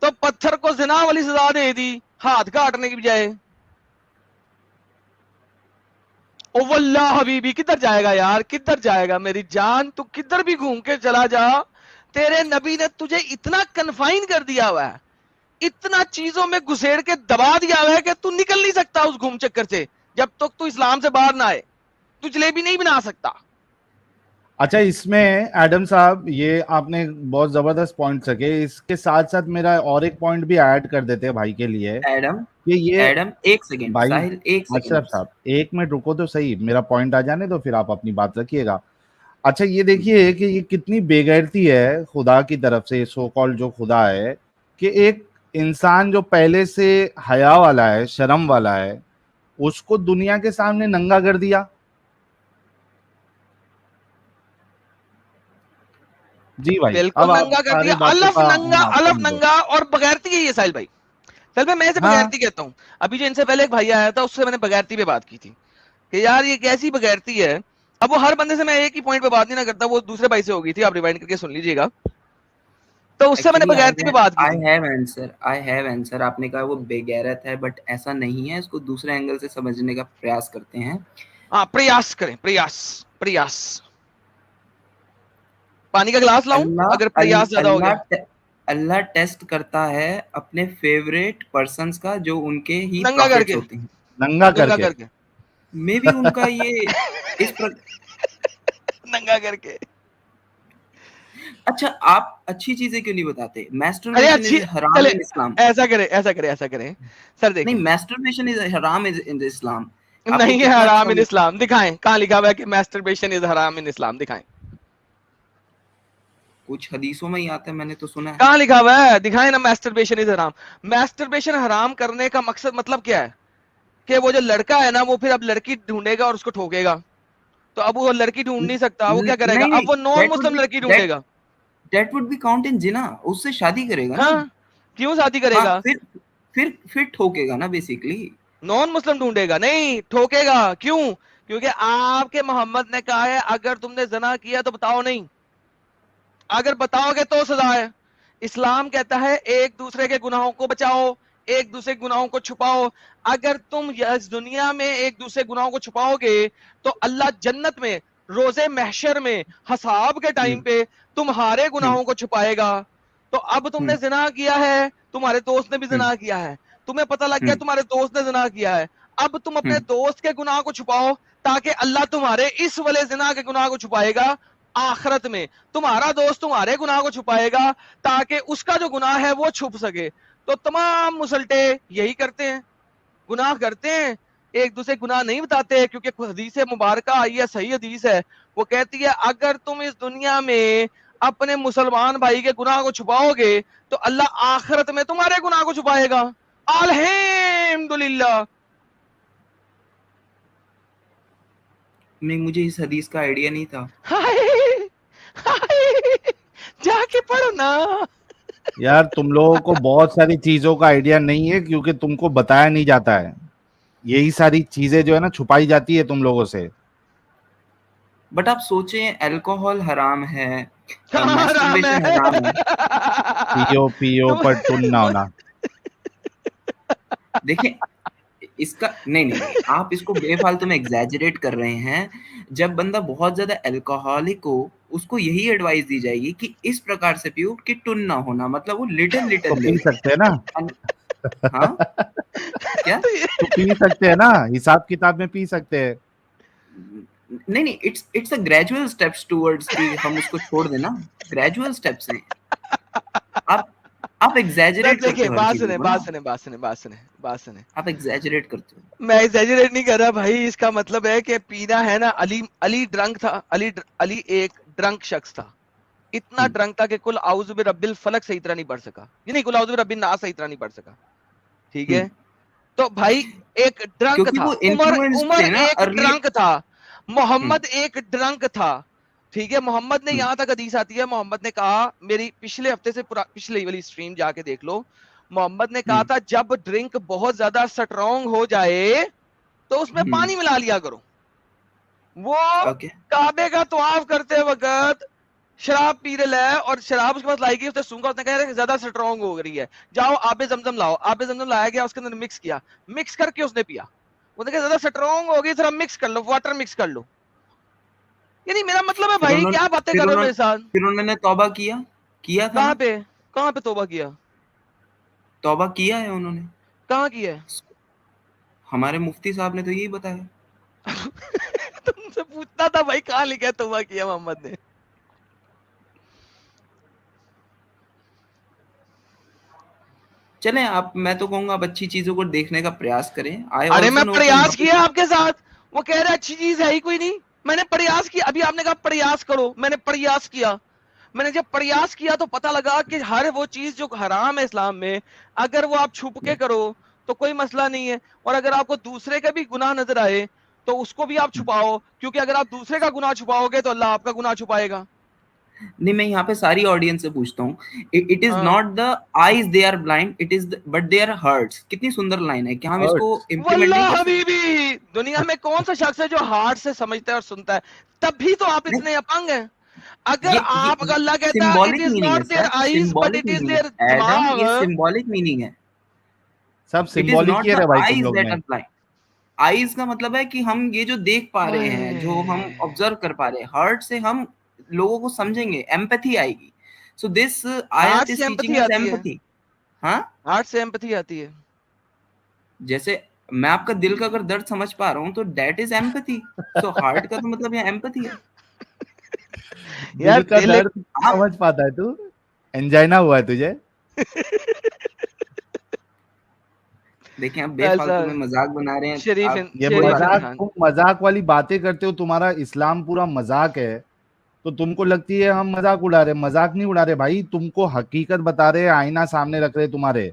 तो पत्थर को जिना वाली सजा दे दी हाथ काटने की बजाय। ओ वल्लाह हबीबी, किधर जाएगा यार, किधर जाएगा मेरी जान, तू किधर भी घूम के चला जा, तेरे नबी ने तुझे इतना कन्फाइन कर दिया हुआ है, इतना चीजों में घुसेड़ के दबा दिया हुआ है कि तू निकल नहीं सकता उस घूम चक्कर से। जब तक तू इस्लाम से बाहर ना आए तू जलेबी नहीं बना सकता। अच्छा, इसमें एडम साहब ये आपने बहुत जबरदस्त पॉइंट रखे, इसके साथ साथ मेरा और एक पॉइंट भी ऐड कर देते हैं भाई के लिए एडम, कि ये एडम एक सेकेंड, भाई साहिल एक अशरफ सेकेंड। साहब एक मिनट रुको तो सही, मेरा पॉइंट आ जाने दो फिर आप अपनी बात रखिएगा। अच्छा ये देखिए कि ये कितनी बेगैरती है खुदा की तरफ से, सो कॉल्ड जो खुदा है, कि एक इंसान जो पहले से हया वाला है, शर्म वाला है, उसको दुनिया के सामने नंगा कर दिया। जी भाई, बिल्कुल अब आप नंगा कर सारी दिया, बातों अलफ का नंगा, हाँ, अलफ समझो। नंगा और बगैरती है ये साहिल भाई। साहिल भाई मैं इसे हाँ बगैरती कहता हूँ। अभी जो इनसे पहले एक भाई आया था उससे मैंने बगैरती पे बात की थी कि यार ये कैसी बगैरती है। अब वो हर बंदे से मैं एक ही पॉइंट पे बात नहीं ना करता, वो दूसरे भाई से हो गई थी, आप रिवाइंड करके सुन लीजिएगा। तो उससे मैंने बगैरती पे बात की आई थी। Have answer, I have answer. आपने कहा वो बेगैरत है, बट ऐसा नहीं है, इसको दूसरे एंगल से समझने का प्रयास करते हैं। हाँ प्रयास करें, प्रयास प्रयास। पानी का गिलास लाऊं अल्लाह अगर प्रयास ज्यादा हो गया? अल्लाह टेस्ट करता है अपने फेवरेट पर्सन्स का जो उनके ही नंगा प्रॉफिट्स करके, होते हैं। नंगा नंगा करके। करके, मे बी उनका ये इस नंगा करके। अच्छा, आप अच्छी चीजें क्यों नहीं बताते? अरे मैस्टरबेशन अच्छी, इज हराम चले इन इस्लाम। ऐसा करें, ऐसा करें, ऐसा करें सर। नहीं, देखिए मैस्टरबेशन इज हराम इन इस्लाम। आपको नहीं है कितना हराम अच्छा इन इस्लाम, दिखाएं कहां लिखा हुआ है कि मैस्टरबेशन इज हराम इन इस्लाम, दिखाएं कुछ हदीसों में ही आता है, मैंने तो सुना है। कहां लिखा हुआ है, दिखाएं ना मैस्टरबेशन इज हराम। मैस्टरबेशन हराम करने का मकसद मतलब क्या है कि वो जो लड़का है ना वो फिर अब लड़की ढूंढेगा और उसको ठोकेगा, तो अब वो लड़की ढूंढ नहीं सकता, वो क्या करेगा, नहीं अब नहीं, वो नॉन मुस्लिम लड़की ढूंढेगा। That would be count in जिना, उससे शादी करेगा ना। हाँ क्यों शादी हाँ, करेगा? फिर ठोकेगा ना बेसिकली। नॉन मुस्लिम ढूंढेगा, नहीं ठोकेगा। क्यों? क्योंकि आपके मोहम्मद ने कहा है अगर तुमने जना किया तो बताओ नहीं, अगर बताओगे तो सजा है। इस्लाम कहता है एक दूसरे के गुनाहों को बचाओ, एक दूसरे के गुनाहों को छुपाओ। अगर तुम इस दुनिया में एक दूसरे गुनाहों को छुपाओगे तो अल्लाह जन्नत में रोजे महशर में हसाब के टाइम पे तुम्हारे गुनाहों को छुपाएगा। तो अब तुमने जिना किया है, तुम्हारे दोस्त ने भी जिना किया है, तुम्हें पता लग गया तुम्हारे दोस्त ने जिना किया है, अब तुम अपने दोस्त के गुनाह को छुपाओ ताकि अल्लाह तुम्हारे इस वाले जिना के गुनाह को छुपाएगा। आखिरत में तुम्हारा दोस्त तुम्हारे गुनाह को छुपाएगा ताकि उसका जो गुनाह है वो छुप सके। तो तमाम मुसलटे यही करते हैं, गुनाह करते हैं, एक दूसरे गुनाह नहीं बताते, क्योंकि हदीस मुबारक आई है, सही हदीस है, वो कहती है अगर तुम इस दुनिया में अपने मुसलमान भाई के गुनाह को छुपाओगे तो अल्लाह आखिरत में तुम्हारे गुनाह को छुपाएगा। अल्हम्दुलिल्लाह। नहीं, मुझे इस हदीस का आइडिया नहीं था। हाय हाय, जाके पढ़ो ना यार तुम लोगों को बहुत सारी चीजों का आइडिया नहीं है क्योंकि तुमको बताया नहीं जाता है, यही सारी चीजें जो है ना छुपाई जाती है तुम लोगों से। बट आप सोचें, अल्कोहल हराम है, हराम मैस्टरबेशन है। हराम है। पियो पियो पर टुन ना होना। देखें, इसका नहीं, आप इसको बेफालतू में एग्जैजरेट कर रहे हैं। जब बंदा बहुत ज्यादा अल्कोहलिक हो उसको यही एडवाइस दी जाएगी कि इस प्रकार से पियो कि टुन ना होना, मतलब वो लिटिल तो ले। पी सकते हैं ना। हाँ क्या? तो पी सकते हैं ना, हिसाब किताब में पी सकते हैं। नहीं, it's a gradual steps towards कि हम उसको छोड़ देना, ग्रेजुअल स्टेप्स हैं। आप एग्जैजरेट करते देखिए हो हर बात चीज सुने, को बात ना। सुने, बात सुने, बात सुने, बात सुने। आप एग्जैजरेट करते हो। मैं एग्जैजरेट नहीं कर रहा भाई, इसका मतलब है कि पीना है ना, अली ड्रंक था, अली एक ड्रंक शख्स था, इतना ड्रंक था कि कुल आउज़ बि रब्बिल फलक सही तरह नहीं पढ़ सका, ये नहीं, कुल आउज़ बि रब्बिन नास सही तरह नहीं पढ़ सका, ठीक है। तो भाई एक ड्रंक क्योंकि था, वो इन्फ्लुएंस उमर थे ना एक अर्ली। ड्रंक था, मोहम्मद एक ड्रंक था, ठीक है। मोहम्मद ने, हम्म। यहां तक हदीस आती है, मोहम्मद ने कहा, मेरी पिछले हफ्ते से पिछले वाली स्ट्रीम जाके देख लो, मोहम्मद ने कहा था जब ड्रिंक बहुत ज्यादा स्ट्रॉन्ग हो जाए तो उसमें पानी मिला लिया करो। वो ओके काबे का तवाफ करते वक्त शराब पी रहा है और शराब उसके पास लाई गई, उसने सूंघा, उसने कहा ज्यादा स्ट्रॉन्ग हो रही है, जाओ आबे जमजम लाओ, आबे जमजम लाया गया, उसके अंदर मिक्स किया, मिक्स करके उसने पिया, उसने कहा ज्यादा स्ट्रॉन्ग हो गई, थोड़ा मिक्स कर लो, वाटर मिक्स कर लो। यानी मेरा मतलब है फिर भाई, उन्होंने क्या बातें कर रहे हो मेरे साथ। फिर उन्होंने तौबा किया था कहाँ ना? पे, कहाँ पे तौबा किया, तौबा किया है उन्होंने, कहाँ किया है? हमारे मुफ्ती साहब ने तो यही बताया। तुमसे पूछना था भाई, कहाँ लिखा है तौबा किया मोहम्मद ने। चलें आप, मैं तो कहूंगा आप अच्छी चीजों को देखने का प्रयास करें। आई अरे ऑल्सो मैं नो कि प्रयास किया आपके साथ, वो कह रहे अच्छी चीज है ही कोई नहीं, मैंने प्रयास किया, अभी आपने कहा प्रयास करो, मैंने प्रयास किया, मैंने जब प्रयास किया तो पता लगा कि हर वो चीज जो हराम है इस्लाम में, अगर वो आप छुप के करो तो कोई मसला नहीं है, और अगर आपको दूसरे का भी गुनाह नजर आए तो उसको भी आप छुपाओ, क्योंकि अगर आप दूसरे का गुनाह छुपाओगे तो अल्लाह आपका गुनाह छुपाएगा। नहीं, मैं यहाँ पे सारी ऑडियंस से पूछता हूँ, इट इज हाँ। Not the eyes they are blind, it is but they are hearts. कितनी सुंदर लाइन है, क्या हम इसको इम्प्लीमेंट नहीं वल्लाह कर सकते? हबीबी, दुनिया में कौन सा शख्स है जो हार्ट से समझता है और सुनता है, तभी तो आप नहीं, इतने अपंग हैं। अगर ये आप, अगर अल्लाह कहता है इट सिंबॉलिक इज मीनिंग है not there sir, eyes but symbolic it is meaning there है एडम, ये दिमाग, सिंबॉलिक मीनिंग है। सब it is symbolic not he the है भाई तुम आईज लोग दैट में। Are blind. आईज का मतलब है कि हम ये जो देख पा रहे हैं, जो हम ऑब्जर्व कर पा रहे हैं, हर्ट से हम लोगों को समझेंगे, एम्पैथी आएगी। सो दिस आयत हार्ट इज से टीचिंग एम्पैथी अस आती है, एम्पैथी। हाँ, हार्ट से एम्पैथी आती है। जैसे मैं आपका दिल का अगर दर्द समझ पा रहा हूँ तो that is empathy. So heart का तो मतलब यहाँ एम्पैथी है। यार दिल का दिल दर्द आप समझ पाता है तू? एंजाइना हुआ है तुझे? देखें, आप ऐसा बेफालतू में मजाक बना रहे हैं शरीफ आप। ये थोड़ा शरीफ सा मजाक, इंसान। तुम मजाक वाली बातें करते हो, तुम्हारा इस्लाम पूरा मजाक है, तो तुमको लगती है हम मजाक उड़ा रहे। मजाक नहीं उड़ा रहे भाई, तुमको हकीकत बता रहे, आईना सामने रख रहे तुम्हारे।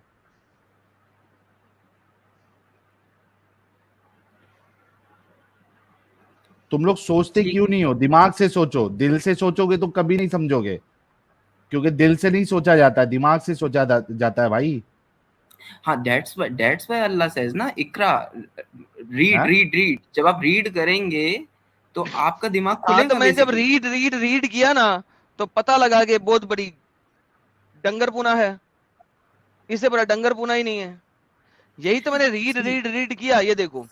तुम लोग सोचते ठीक। क्यों नहीं हो? दिमाग से सोचो, दिल से सोचोगे तो कभी नहीं समझोगे, क्योंकि दिल से नहीं सोचा जाता है, दिमाग से सोचा जाता है भाई। हाँ, दैट्स व्हाई अल्लाह सेज ना, इकरा, रीड हाँ? Read read. जब आप रीड करेंगे तो आपका दिमाग हाँ तो खुलेगा मैंने जब बेसिकली। रीड किया ना, तो पता लगा कि बहुत बड़ी डंगरपुना है, इससे बड़ा डंगरपुना ही नहीं है। यही तो मैंने रीड किया। ये देखो,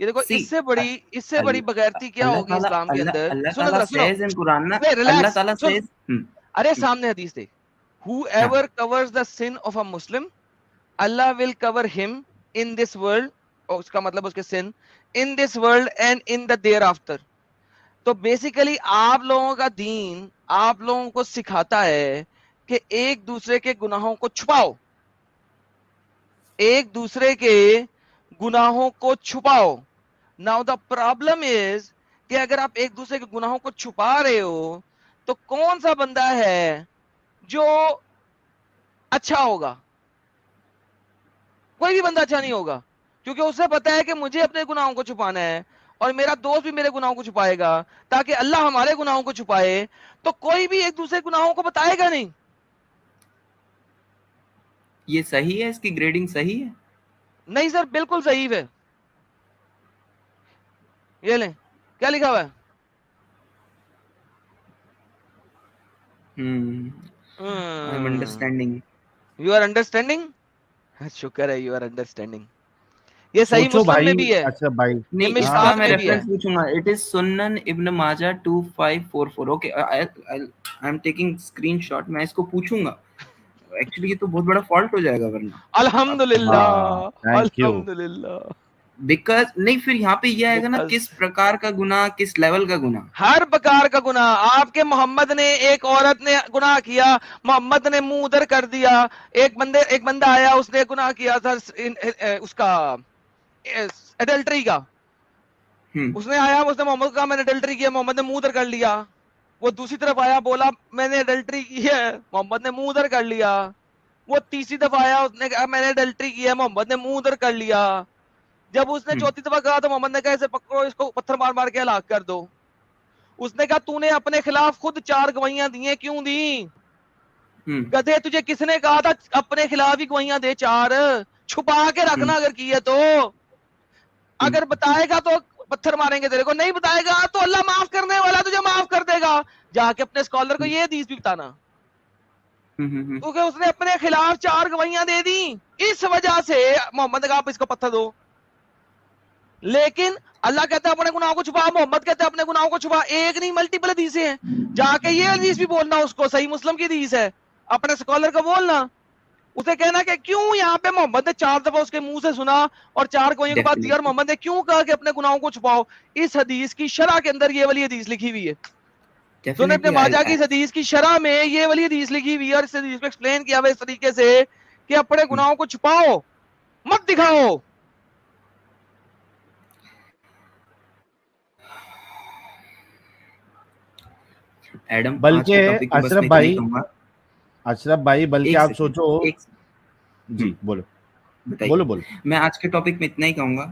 ये देखो, सी इससे बड़ी बगैरती क्या अल्लाह होगी ताला इस्लाम के अल्लाह अंदर। अल्लाह सुनो ताला जरा, सुनो, सेज इन कुरान ना, वे अल्लाह रिलैक्स, ताला सुन, सेज। अरे सामने हदीस देख, हाँ, whoever covers the sin of a Muslim, Allah will cover him in this world, और उसका मतलब उसके sin in this world and in the thereafter। तो बेसिकली आप लोगों का दीन आप लोगों को सिखाता है कि एक दूसरे के गुनाहों को छुपाओ, एक दूसरे के गुनाहों को छुपाओ। नाउ द प्रॉब्लम इज कि अगर आप एक दूसरे के गुनाहों को छुपा रहे हो तो कौन सा बंदा है जो अच्छा होगा? कोई भी बंदा अच्छा नहीं होगा, क्योंकि उसे पता है कि मुझे अपने गुनाहों को छुपाना है और मेरा दोस्त भी मेरे गुनाहों को छुपाएगा, ताकि अल्लाह हमारे गुनाहों को छुपाए। तो कोई भी एक दूसरे गुनाहों को बताएगा नहीं। ये सही है, इसकी ग्रेडिंग सही है। नहीं सर, बिल्कुल सही है। ये ले, क्या लिखा हुआ है? I am understanding. You are understanding. शुक्र है, यू आर अंडरस्टैंडिंग। ये सही सोचो मुस्लिम भाई। में भी है, अच्छा भाई, ये नहीं, इसका मिशकात मैं में भी है। रेफरेंस पूछूंगा। इट इज सुन्नन इब्न माजा 2544। Okay, I am taking screenshot. मैं इसको पूछूंगा। एक्चुअली ये तो बहुत बड़ा फॉल्ट हो जाएगा वरना। हाँ, अल्हम्दुलिल्लाह, थैंक यू। अल्हम्दुलिल्लाह। बिकॉज नहीं, फिर यहाँ पे ये आएगा ना, Because किस प्रकार का गुनाह, किस लेवल का गुनाह। हर प्रकार का गुनाह। आपके मोहम्मद ने, एक औरत ने गुनाह किया, मोहम्मद ने मुंह उधर कर दिया। एक बंदा आया, उसने गुनाह किया था उसका एडल्ट्री का। उसने आया, उसने मोहम्मद को कहा मैंने एडल्ट्री किया, मोहम्मद ने मुंह उधर कर लिया, वो दूसरी तरफ आया, बोला मैंने अडल्ट्री की है, मोहम्मद ने मुंह उधर कर लिया। वो तीसरी दफा आया, उसने कहा मैंने अडल्ट्री की है, मोहम्मद ने मुंह उधर कर लिया। जब उसने चौथी दफा कहा तो मोहम्मद ने कहा इसे पकड़ो, इसको पत्थर मार मार के हलाक कर दो। उसने कहा तूने अपने खिलाफ खुद 4 गवाहियां दी हैं, क्यों दी? गधे, तुझे किसने कहा था अपने खिलाफ ही गवाहियां दे 4? छुपा के रखना अगर की है तो। अगर बताएगा तो पत्थर मारेंगे तेरे को, नहीं बताएगा तो अल्लाह माफ करने वाला तुझे माफ कर देगा। जाके अपने स्कॉलर को ये हदीस भी बताना, क्योंकि उसने अपने खिलाफ 4 गवाहियां दे दी। इस वजह से मोहम्मद ने कहा आप इसको पत्थर दो। लेकिन अल्लाह कहता है अपने गुनाहों को छुपा, मोहम्मद कहता है अपने गुनाहों को छुपा। एक नहीं मल्टीपल हदीसें हैं। जाके ये हदीस भी बोलना उसको, सही मुस्लिम की हदीस है, अपने स्कॉलर को बोलना, उसे कहना कि क्यों यहाँ पे मोहम्मद ने 4 दफा उसके मुंह से सुना और 4 गवाहियों के बाद दिया, और मोहम्मद ने क्यों कहा कि अपने गुनाहों को छुपाओ। इस हदीस की शरह के अंदर ये वाली हदीस लिखी हुई है। सुनन इब्न माजा की इस हदीस की शरह में ये वाली हदीस लिखी हुई है, और इस हदीस को एक्सप्लेन किया हुआ इस तरीके से कि अपने गुनाहों को छुपाओ, मत दिखाओ। एडम, बल्कि अशरफ भाई बल्कि आप सोचो। जी बोलो, बताइए। बोलो। मैं आज के टॉपिक में इतना ही कहूंगा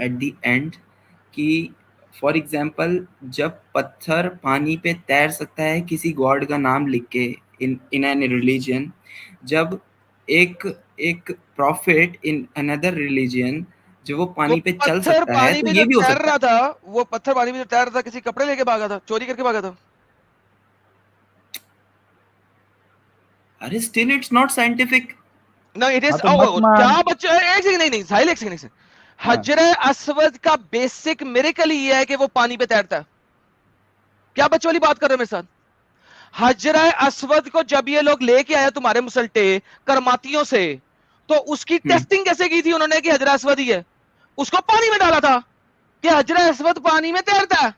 एट द एंड कि फॉर एग्जाम्पल जब पत्थर पानी पे तैर सकता है किसी गॉड का नाम लिख के इन एन रिलीजन, जब एक प्रॉफिट इन अनदर रिलीजन जो वो पानी पे चल सकता है, तो ये भी हो सकता है। था वो पत्थर पानी में तैर रहा था, किसी कपड़े लेके भागा था, चोरी करके भागा था। अरे still it's not scientific. No, it is, क्या बच्चे, एक सेकंड, नहीं साहिल, एक सेकंड। हजर अस्वद का बेसिक मिरेकल ही है कि वो पानी पे तैरता है। क्या बच्चों वाली बात कर रहे हो मेरे साथ? हजर अस्वद को जब ये लोग लेके आए तुम्हारे मुसल्टे करमातियों से, तो उसकी टेस्टिंग कैसे की थी उन्होंने कि हजर अस्वद ही है? उसको पानी में डाला था कि हजर अस्वद पानी में तैरता है।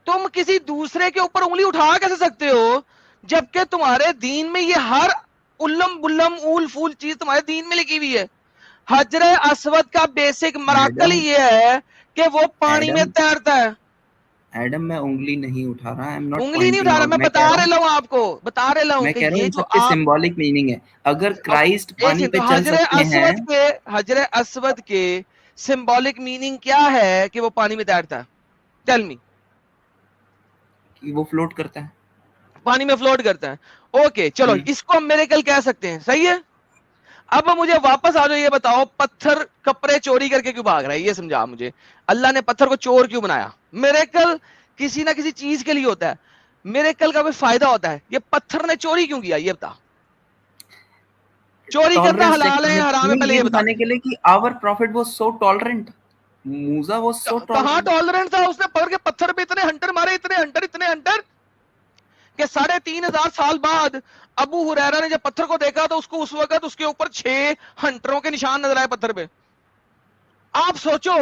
तुम किसी दूसरे के ऊपर उंगली उठा कैसे सकते हो, जबकि तुम्हारे दीन में ये हर उल्लम बुल्लम ऊल फूल चीज तुम्हारे दीन में लिखी हुई है। हजर अस्वद का बेसिक मराकल ये है कि वो पानी में तैरता है। एडम, मैं उंगली नहीं उठा रहा, आई एम नॉट उंगली नहीं उठा रहा, मैं बता रहा हूँ आपको, बता रहा हूँ कि ये जो आप सिंबॉलिक मीनिंग है। अगर क्राइस्ट पानी पे चल सकते हैं, हजर अस्वद के सिंबॉलिक मीनिंग क्या है कि वो पानी में तैरता है? Tell me. कि वो फ्लोट करता है, पानी में फ्लोट करता है। ओके चलो, इसको हम मिरेकल कह सकते हैं, सही है। अब मुझे वापस आ जाओ, ये बताओ पत्थर कपड़े चोरी करके क्यों भाग रहा है, ये समझा मुझे। अल्लाह ने पत्थर को चोर क्यों बनाया? मिरेकल किसी ना किसी चीज के लिए होता है, मिरेकल का कोई फायदा होता है। ये पत्थर ने चोरी क्यों किया, ये बता। चोरी करना हलाल है हराम है, पहले ये बताने के लिए कि our prophet was so tolerant. Musa was so tolerant. कहां टॉलरेंट था? उसने पकड़ के पत्थर पे इतने हंटर मारे, इतने हंटर कि 3,500 साल बाद अबू हुरैरा ने जब पत्थर को देखा तो उसको उस वक्त उसके ऊपर 6 हंटरों के निशान नजर आए पत्थर पे। आप सोचो,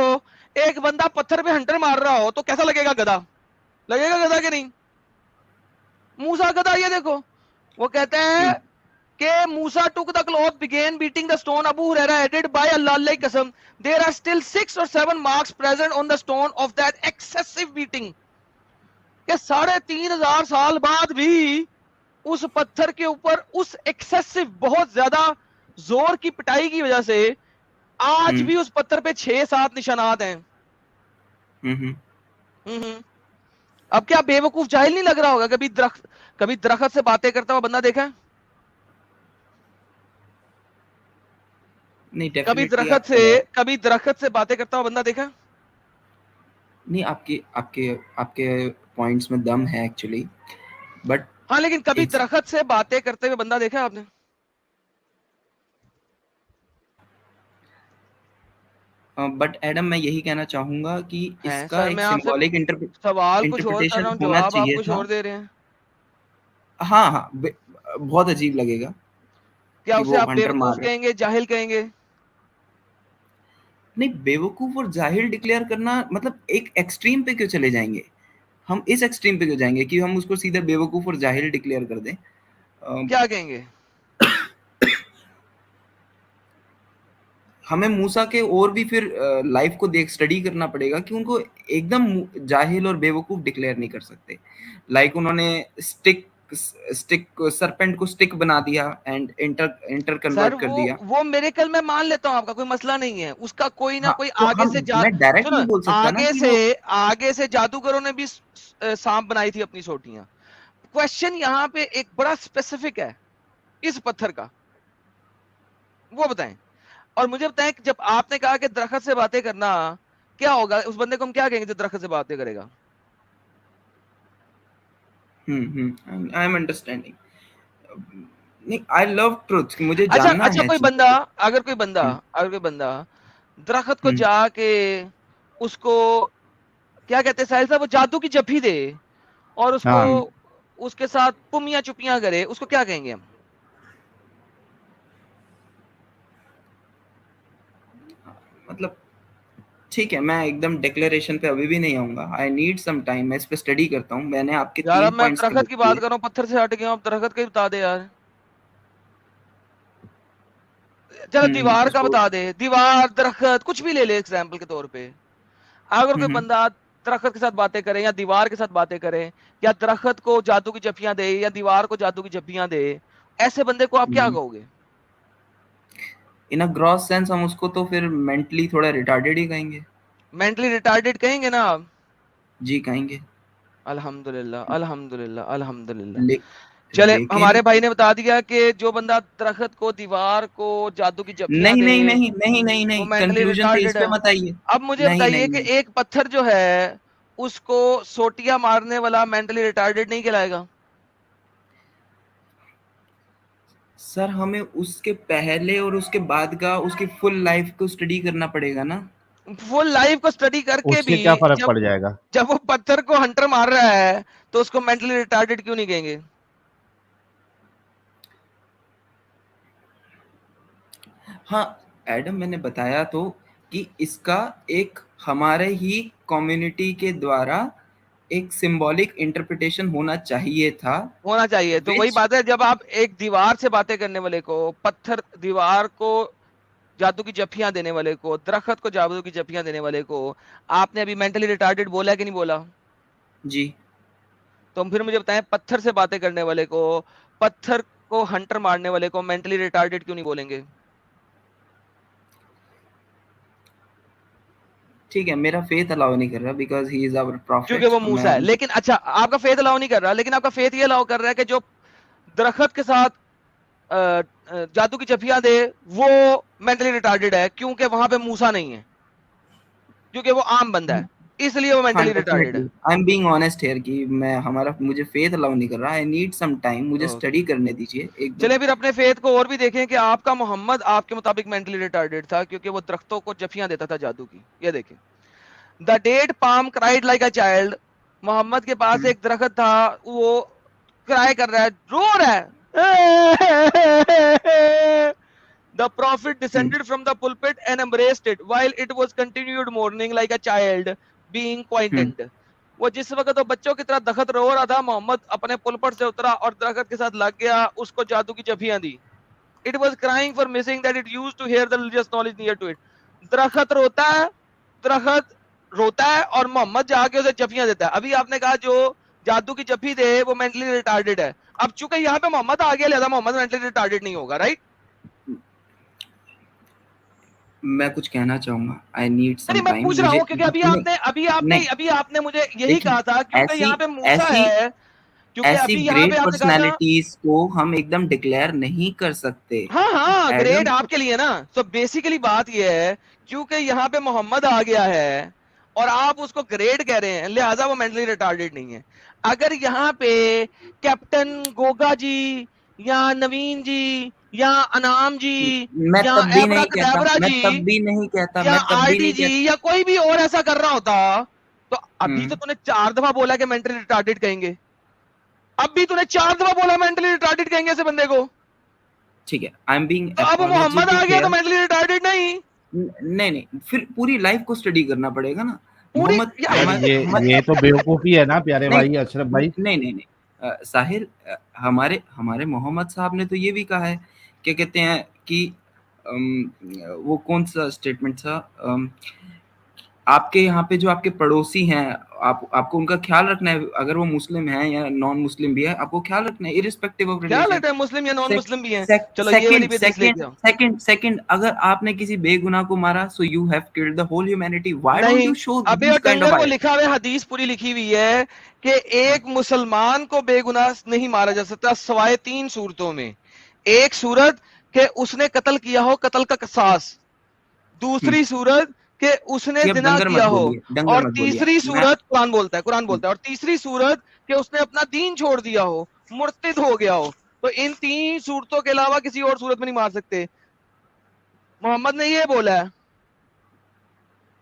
एक बंदा पत्थर पे हंटर मार रहा हो तो कैसा लगेगा? गधा लगेगा, गधा के नहीं? मूसा गधा, ये देखो, वो कहते हैं कि मूसा took the cloth began beating the stone, अबू हुरैरा एडेड बाय अल्लाह कसम there are still 6 or 7 marks present on the stone of that excessive beating. कि 3,500 साल बाद भी उस पत्थर के ऊपर उस एक्सेसिव बहुत ज्यादा जोर की पिटाई की वजह से आज भी उस पत्थर पे 6-7 निशानात हैं। अब क्या बेवकूफ जाहिल नहीं लग रहा होगा? कभी दरख्त से बातें करता हुआ बंदा देखा है? नहीं, कभी दरख्त से बातें करता हुआ बंदा देखा? नहीं, आपके पॉइंट्स में दम है एक्चुअली, बट हाँ, लेकिन कभी दरख्त से बातें करते हुए बंदा देखा आपने? बट एडम, मैं यही कहना चाहूंगा कि इसका एक सिंबॉलिक सवाल कुछ और कर रहा हूं, जवाब आप कुछ और दे रहे हैं। हाँ, बहुत अजीब लगेगा। क्या उसे आप बेवकूफ कहेंगे, जाहिल कहेंगे? नहीं, बेवकूफ और जाहिल डिक्लेयर करना मतलब एक एक्सट्रीम पे क्यों चले जाएंगे? हम इस एक्सट्रीम पे क्यों जाएंगे कि हम उसको सीधे बेवकूफ और जाहिल डिक्लेयर कर दें? क्या कहेंगे? हमें मूसा के और भी फिर लाइफ को देख स्टडी करना पड़ेगा कि उनको एकदम जाहिल और बेवकूफ डिक्लेयर नहीं कर सकते। लाइक उन्होंने स्टिक सरपेंट को स्टिक बना दिया एंड इंटर सर कन्वर्ट कर दिया। वो मिरेकल मैं मान लेता हूँ, आपका कोई मसला नहीं है, उसका कोई ना हाँ, कोई तो आगे हम से मैं डायरेक्ट सुनो, नहीं बोल सकता ना कि वो आगे से जादूगरों ने भी सांप बनाई थी अपनी सोटियां। क्वेश्चन यहाँ पे एक बड़ा स्पेसिफिक है इस पत्थर का, वो बताएं। और मुझे बताएं कि जब आपने कहा कि दरख्त से बातें करना, क्या होगा उस बंदे को, हम क्या कहेंगे जो दरख्त से बातें करेगा? आई एम अंडरस्टैंडिंग। नहीं, आई लव ट्रुथ, मुझे अच्छा जानना अच्छा, है कोई चीज़ों बंदा को। हम्म, अगर कोई बंदा दरख्त को हम्म, जाके उसको क्या कहते हैं साहिल साहब, वो जादू की जफी दे और उसको हाँ, उसके साथ पुमिया चुपियां करे, उसको क्या कहेंगे हम? मतलब ठीक है, मैं एकदम डिक्लेरेशन पे अभी भी नहीं आऊंगा। आई नीड सम टाइम, मैं इस पे स्टडी करता हूँ। मैंने आपके यार 3 अब मैं पॉइंट्स कवर दरख्त की बात किए। कर रहा हूँ, पत्थर से हट गया हूं, अब दरख्त का ही बता दे यार। चलो दीवार का उसको बता दे, दीवार दरख्त कुछ भी ले ले एग्जाम्पल के तौर पे। अगर कोई हम्म, बंदा दरख्त के साथ बातें करे या दीवार के साथ बातें करे, या दरख्त को जादू की जफियां दे या दीवार को जादू की जफियां दे, ऐसे बंदे को आप क्या हम्म, कहोगे? इन अ ग्रॉस सेंस हम उसको तो फिर मेंटली थोड़ा रिटार्डेड ही कहेंगे। मेंटली रिटार्डेड कहेंगे ना आप? जी कहेंगे। अल्हम्दुलिल्लाह अल्हम्दुलिल्लाह अल्हम्दुलिल्लाह। ले, चले, लेकिन हमारे भाई ने बता दिया कि जो बंदा दरख्त को दीवार को जादू की जफियां नहीं दे नहीं नहीं नहीं नहीं वो नहीं, मेंटली कंक्लूजन पे इस रिटार्डेड पे है। मत आइए। अब मुझे नहीं बताइए नहीं कि नहीं एक पत्थर जो है उसको सोटियां मारने वाला मेंटली रिटार्डेड नहीं कहलाएगा? सर, हमें उसके पहले और उसके बाद का उसकी फुल लाइफ को स्टडी करना पड़ेगा ना। फुल लाइफ को स्टडी करके भी उससे क्या फर्क जब पड़ जाएगा? जब वो पत्थर को हंटर मार रहा है तो उसको मेंटली रिटार्डेड क्यों नहीं कहेंगे? हाँ एडम, मैंने बताया तो कि इसका एक हमारे ही कम्युनिटी के द्वारा एक सिंबॉलिक इंटरप्रिटेशन होना चाहिए था। होना चाहिए, तो वही विच बात है, जब आप एक दीवार से बातें करने वाले को, पत्थर दीवार को जादू की जफियां देने वाले को, दरख्त को जादू की जफियां देने वाले को आपने अभी मेंटली रिटार्डेड बोला कि नहीं बोला? जी तो फिर मुझे बताएं, पत्थर से बातें करने वाले को, पत्थर को हंटर मारने वाले को मेंटली रिटार्डेड क्यों नहीं बोलेंगे? ठीक है, मेरा फेथ अलाउ नहीं कर रहा बिकॉज ही इज आवर क्योंकि प्रॉफिट, वो तो मैं मूसा है। लेकिन अच्छा, आपका फेथ अलाउ नहीं कर रहा, लेकिन आपका फेथ ये अलाउ कर रहा है कि जो दरख्त के साथ जादू की जफियां दे वो मेंटली रिटार्डेड है, क्योंकि वहां पे मूसा नहीं है, क्योंकि वो आम बंदा है, इसलिए वो हाँ मेंटली रिटार्डेड डेफिनेटली है। I am being honest here कि मैं हमारा मुझे फेथ अलाउ नहीं कर रहा। आई नीड सम टाइम, मुझे ओके, स्टडी करने दीजिए एक दो। चले फिर अपने फेथ को और भी देखें कि आपका मोहम्मद आपके मुताबिक मेंटली रिटार्डेड था, क्योंकि वो दरख्तों को जफियां देता था जादू की। ये देखें, the dead palm cried like a child. Muhammad के पास एक दरख्त था, वो क्राई कर रहा है, रो रहा है। The prophet descended from the pulpit and embraced it while it was continued mourning like a child being quietened. वो जिस वक्त वो बच्चों की तरह दखत रो रहा था, मोहम्मद अपने पुलपट से उतरा और दरख्त के साथ लग गया, उसको जादू की जफियां दी। It was crying for missing that it used to hear the religious knowledge near to it. दरख्त रोता है, दरख्त रोता है और मोहम्मद जाके उसे जफियां देता है। अभी आपने कहा जो जादू की जफी दे वो मेंटली रिटार्डेड है। अब चूंकि यहाँ पे मोहम्मद आ गया, लिहाजा मोहम्मद मेंटली रिटार्डेड नहीं होगा, राइट? मैं कुछ कहना चाहूंगा। आई नीड सम नहीं, मैं टाइम, पूछ रहा मुझे हूँ क्योंकि नहीं नहीं अभी आपने मुझे यही देखिए, कहा था, क्योंकि ऐसी यहाँ पे मूसा ऐसी है, क्योंकि ऐसी अभी यहाँ पे ग्रेट आपने कहा था। पर्सनालिटीज को हम एकदम डिक्लेयर नहीं कर सकते हाँ हाँ, ग्रेट एडम। आपके लिए ना। तो बेसिकली बात ये है, क्योंकि यहाँ पे मोहम्मद आ गया है और आप उसको ग्रेट कह रहे हैं, लिहाजा वो मेंटली रिटार्डेड नहीं है। अगर यहाँ पे कैप्टन गोगा जी या नवीन जी या अनाम जी मैं या तब भी एबरा नहीं कहता, कदैबरा मैं जी तब भी नहीं कहता, या मैं तब भी आरडी नहीं जी कहता। या कोई भी और ऐसा कर रहा होता, तो अभी तो हम्म, तूने 4 दफा बोला कि मेंटली रिटार्डेड कहेंगे, अब भी तूने 4 दफा बोला मेंटली रिटार्डेड कहेंगे ऐसे बंदे को। ठीक है, आई एम बीइंग तो अब मोहम्मद आ अपॉलोजेटिक गया तो हियर। मेंटली रिटार्डेड नहीं? नहीं नहीं, फिर पूरी लाइफ को स्टडी करना पड़ेगा ना। पूरी मोहम्मद यार ये तो बेवकूफी है ना प्यारे नहीं भाई अशरफ भाई। नहीं नहीं नहीं, साहिल, हमारे हमारे मोहम्मद साहब ने तो ये भी कहा है, क्या कहते हैं कि वो कौन सा स्टेटमेंट था, आपके यहाँ पे जो आपके पड़ोसी हैं, आपको उनका ख्याल रखना है, अगर वो मुस्लिम है या नॉन मुस्लिम भी है, आपको ख्याल रखना है इरिस्पेक्टिव ऑफ क्या रिलीजन। लगता है मुस्लिम या नॉन मुस्लिम भी हैं? चलो ये वाली भी हदीस लेके आओ। सेकंड, अगर आपने किसी बेगुनाह को मारा, so you have killed the whole humanity, why don't नहीं, यू शो अबे दिस और काइंड ऑफ डंगर वो आयत? लिखा हुआ है, हदीस पूरी लिखी हुई है कि एक मुसलमान को बेगुनाह नहीं मारा जा सकता सवाए 3 सूरतों में। एक सूरत के उसने कत्ल किया हो, कत्ल का कसास। दूसरी सूरत के उसने ये अब जिना डंगर किया मत हो। बोलिए, डंगर और मत बोलिए। तीसरी मैं सूरत, कुरान बोलता है, कुरान बोलता है, और तीसरी सूरत के उसने अपना दीन छोड़ दिया हो, मुर्तिद हो गया हो। तो इन 3 सूरतों के अलावा किसी और सूरत में नहीं मार सकते। मोहम्मद ने ये बोला है,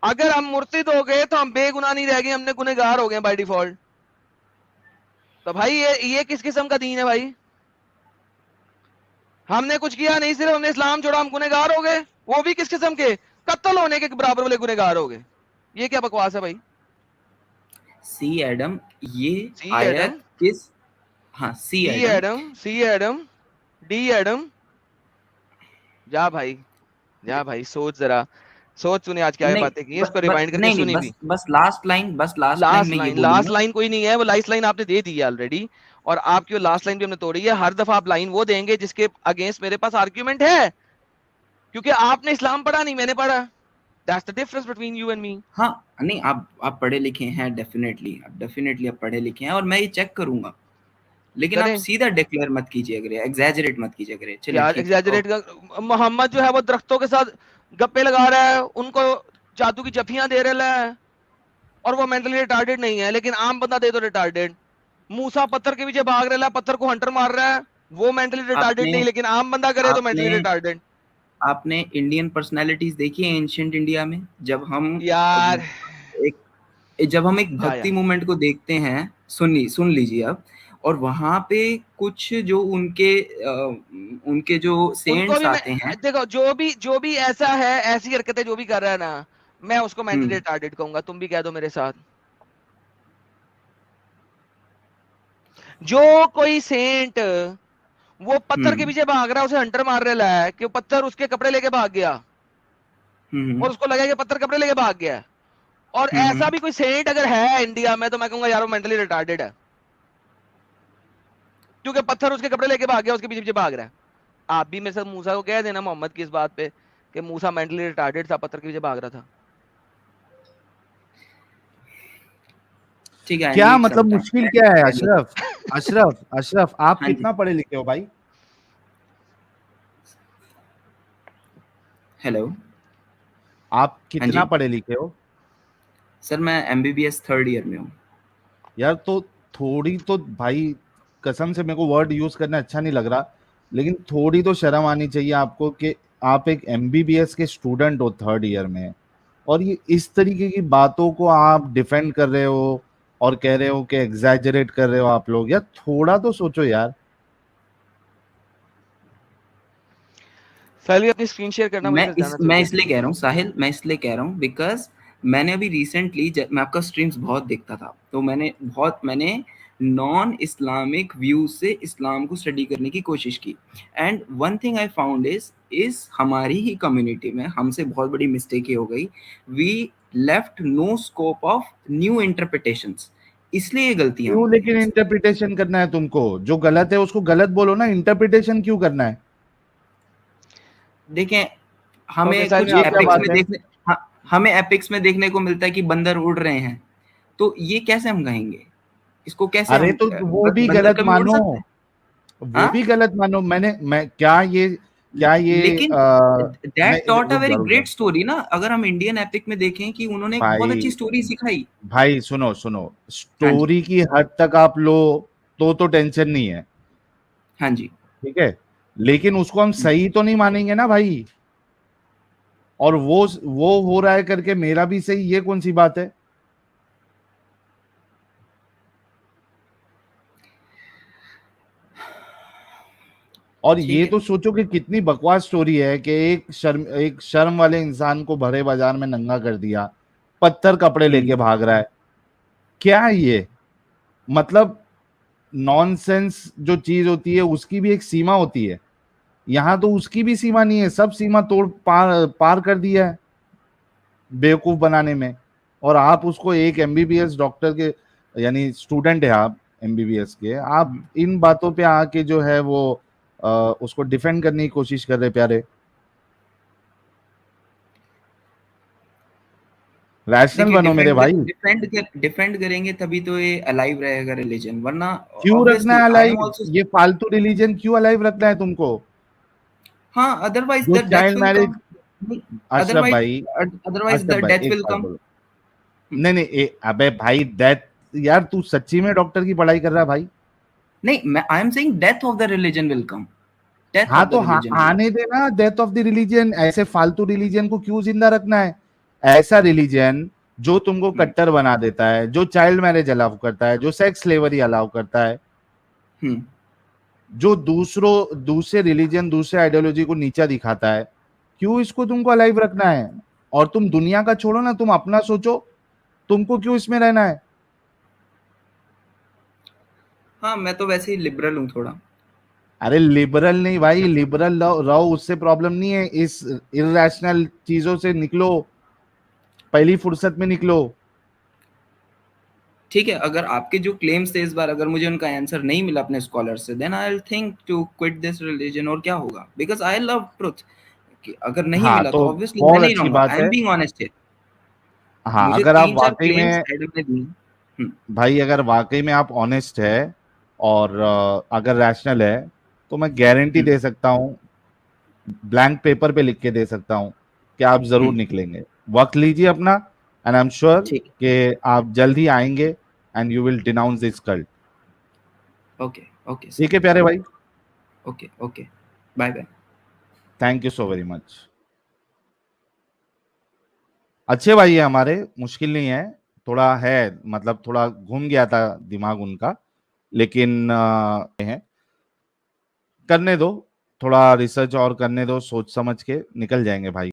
अगर हम मुर्तिद हो गए तो हम बेगुनाह नहीं रह गए, हमने गुनहगार हो गए बाय डिफॉल्ट। तो भाई ये किस किस्म का दीन है भाई? हमने कुछ किया नहीं, सिर्फ हमने इस्लाम छोड़ा, हम गुनहगार हो गए, वो भी किस किस्म के? कत्ल होने के बराबर वाले गुनहगार हो गए। ये क्या बकवास है भाई? सी एडम, ये सी आयत एडम, किस, हाँ सी सी एडम, एडम, सी एडम, डी एडम। जा भाई, जा भाई, सोच जरा, सोच। तूने आज क्या है नहीं बातें की, इसको रिवाइंड करके नहीं नहीं, सुनी बस भी। बस लास्ट लाइन, लास्ट मैं ये लाइन, लास्ट बोलूंगा। लाइन कोई नहीं है, वो लास्ट लाइन आपने दे दी है ऑलरेडी। और आपकी वो लास्ट लाइन भी हमने तोड़ी है। हर दफा आप लाइन वो देंगे जिसके अगेंस्ट मेरे पास आर्ग्यूमेंट है, क्योंकि आपने इस्लाम पढ़ा नहीं, मैंने पढ़ा। That's the difference between you and me. हाँ, नहीं आप पढ़े लिखे हैं, डेफिनेटली आप पढ़े लिखे हैं, और मैं ये चेक करूंगा, लेकिन आप करें सीधा डिक्लेयर मत कीजिए, अगर एग्जैजरेट मत कीजिए, अगर चलिए यार, ठीक है। एग्जैजरेट का मोहम्मद जो है वो दरख्तों के साथ गप्पे लगा रहा है, उनको जादू की जफियां दे रहा है, और वो मेंटली रिटार्डेड नहीं है। लेकिन आम बंदा दे दो रिटार्डेड। मूसा पत्थर के पीछे भाग रहा है, पत्थर को हंटर मार रहा है, वो मेंटली रिटार्डेड आपने नहीं, लेकिन आम बंदा करे तो आपने मेंटली रिटार्डेड। आपने इंडियन पर्सनालिटीज देखी है एंशिएंट इंडिया में? यार जब हम एक जा भक्ति यार, मूवमेंट को देखते हैं, सुन लीजिए अब, और वहां पे कुछ जो उनके जो उनको सेंट्स भी मैं आते हैं। देखो, जो भी ऐसा है, ऐसी हरकतें जो भी कर रहा है ना, मैं उसको मेंटली रिटार्डेड कहूंगा। तुम भी कह दो मेरे साथ। जो कोई सेंट वो पत्थर के हम्म पीछे भाग रहा है, उसे हंटर मार रहा है कि वो पत्थर उसके कपड़े लेके भाग गया, हम्म और उसको लगा कि पत्थर कपड़े लेके भाग गया है। और हम्म ऐसा भी कोई सेंट अगर है इंडिया में, तो मैं कहूंगा यार वो मेंटली रिटार्डेड है, क्योंकि पत्थर उसके कपड़े लेके भाग गया, उसके पीछे पीछे भाग रहा है। आप भी मेरे साथ मूसा को कह देना मोहम्मद की इस बात पे कि मूसा मेंटली रिटार्डेड था, पत्थर के पीछे भाग रहा था। ठीक है, क्या मतलब मुश्किल क्या है? अशरफ, अशरफ आप हाँ जी, कितना पढ़े लिखे हो भाई? हेलो, आप हाँ कितना जी पढ़े लिखे हो? सर, मैं एमबीबीएस 3rd ईयर में हूँ। यार तो थोड़ी तो भाई, कसम से मेरे को वर्ड यूज करना अच्छा नहीं लग रहा, लेकिन थोड़ी तो शर्म आनी चाहिए आपको कि आप एक एमबीबीएस के स्टूडेंट हो 3rd ईयर में, और ये इस तरीके की बातों को आप डिफेंड कर रहे हो और कह रहे हो कि एग्जैजरेट कर रहे हो आप लोग। यार थोड़ा तो सोचो यार। साहिल अपनी स्क्रीन शेयर करना, मुझे फिर जाना मैं चाहिए। इसलिए कह रहा हूँ साहिल, मैं इसलिए कह रहा हूँ बिकॉज मैंने अभी रिसेंटली, मैं आपका स्ट्रीम्स बहुत देखता था, तो मैंने नॉन इस्लामिक व्यू से इस्लाम को स्टडी करने की कोशिश की। And one thing I found is हमारी ही कम्युनिटी में हमसे बहुत बड़ी मिस्टेक ये हो गई, we left no scope of new interpretations, इसलिए ये गलतियां हो क्यों गई लेकिन हैं। इंटरप्रिटेशन करना है तुमको? जो गलत है उसको गलत बोलो ना, इंटरप्रिटेशन क्यों करना है? देखें, ओके हमें साहिल, कुछ मैं ये आपको क्या एपिक्स बात में है? देखने, हमें एपिक्स में देखने को मिलता है कि बंदर उड़ रहे हैं, तो ये कैसे हम कहेंगे? इसको कैसे अरे हम, तो वो भी बंदर गलत कभी उड़ मानो, सकते हैं? वो हाँ, भी गलत मानो। मैं क्या ये लेकिन नहीं, दैट टॉट अ रुक वेरी जाओ रुक जाओ ग्रेट स्टोरी ना। अगर हम इंडियन एपिक में देखें कि उन्होंने एक बहुत अच्छी भाई। स्टोरी सिखाई। भाई सुनो सुनो, हाँ जी, स्टोरी की हद तक आप लो तो टेंशन नहीं है, हाँ जी, ठीक है, लेकिन उसको हम सही तो नहीं मानेंगे ना भाई। और वो हो रहा है करके मेरा भी सही, ये कौन सी बात है? और ठीक ये है। तो सोचो कि कितनी बकवास स्टोरी है कि एक शर्म वाले इंसान को भरे बाजार में नंगा कर दिया, पत्थर कपड़े लेके भाग रहा है। क्या है ये? मतलब नॉनसेंस जो चीज होती है उसकी भी एक सीमा होती है। यहाँ तो उसकी भी सीमा नहीं है, सब सीमा तोड़ पार कर दिया है बेवकूफ बनाने में। और आप उसको एक एमबीबीएस डॉक्टर के, यानी स्टूडेंट है आप एमबीबीएस के, आप इन बातों पे आके जो है वो उसको डिफेंड करने की कोशिश कर रहे प्यारे। रैशनल देखिए बनो मेरे भाई। डिफेंड करेंगे तभी तो ये अलाइव रहेगा रिलीजन, वरना क्यों रखना ऑब्वियसली है आई एम अलाइव? आल्सो। ये फालतू रिलीजन क्यों अलाइव रखना है तुमको? हाँ, अदरवाइज जो the death child will marriage, come. Ashraf भाई, अदरवाइज अशरफ द भाई डेथ एक विल बात कम। बोलो। नहीं नहीं अबे भाई दैट, यार तू सच्ची में डॉक्टर की पढ़ाई कर रहा है भाई? नहीं, मैं I am saying death of the religion will come. Death हाँ ऑफ द तो रिलीजन विल आने देना डेथ ऑफ द रिलीजन। ऐसे फालतू रिलीजन को क्यों जिंदा रखना है? ऐसा रिलीजन जो तुमको कम। कट्टर बना देता है, जो चाइल्ड मैरिज अलाउ करता है, जो सेक्स स्लेवरी अलाउ करता है, जो दूसरे रिलीजन, दूसरे आइडियोलॉजी को नीचा दिखाता है, क्यों इसको तुमको अलाइव रखना है? और तुम दुनिया का छोड़ो ना, तुम अपना सोचो, तुमको क्यों इसमें रहना है? हाँ, मैं तो वैसे ही लिबरल हूँ थोड़ा। अरे लिबरल नहीं भाई, लिबरल रहो, उससे प्रॉब्लम नहीं है। इस इरेशनल चीजों से निकलो, पहली फुर्सत में निकलो। ठीक है, अगर आपके जो क्लेम्स थे इस बार अगर मुझे उनका आंसर नहीं मिला अपने स्कॉलर से, then I will think to quit this religion. और क्या होगा, बिकॉज आई लव ट्रुथ। कि अगर नहीं हाँ मिला तो तो ऑब्वियसली मैं बहुत नहीं अच्छी रहूंगा। बात आई एम है। बीइंग ऑनेस्ट है। हाँ मुझे अगर आप 3-4 वाकई क्लेम्स में, एड में दिए। भाई अगर वाकई में आप ऑनेस्ट है और अगर रैशनल है, तो मैं गारंटी दे सकता हूँ, ब्लैंक पेपर पे लिख के दे सकता हूँ कि आप जरूर निकलेंगे। वक्त लीजिए अपना, एंड आई एम श्योर ठीक। कि आप जल्द ही आएंगे and you will denounce this cult. Okay okay ठीक सर। है प्यारे भाई, okay okay, bye bye. Thank you so very much. अच्छे भाई है हमारे, मुश्किल नहीं है। थोड़ा है, मतलब थोड़ा घूम गया था दिमाग उनका, लेकिन है, करने दो, थोड़ा रिसर्च और करने दो, सोच समझ के निकल जाएंगे भाई।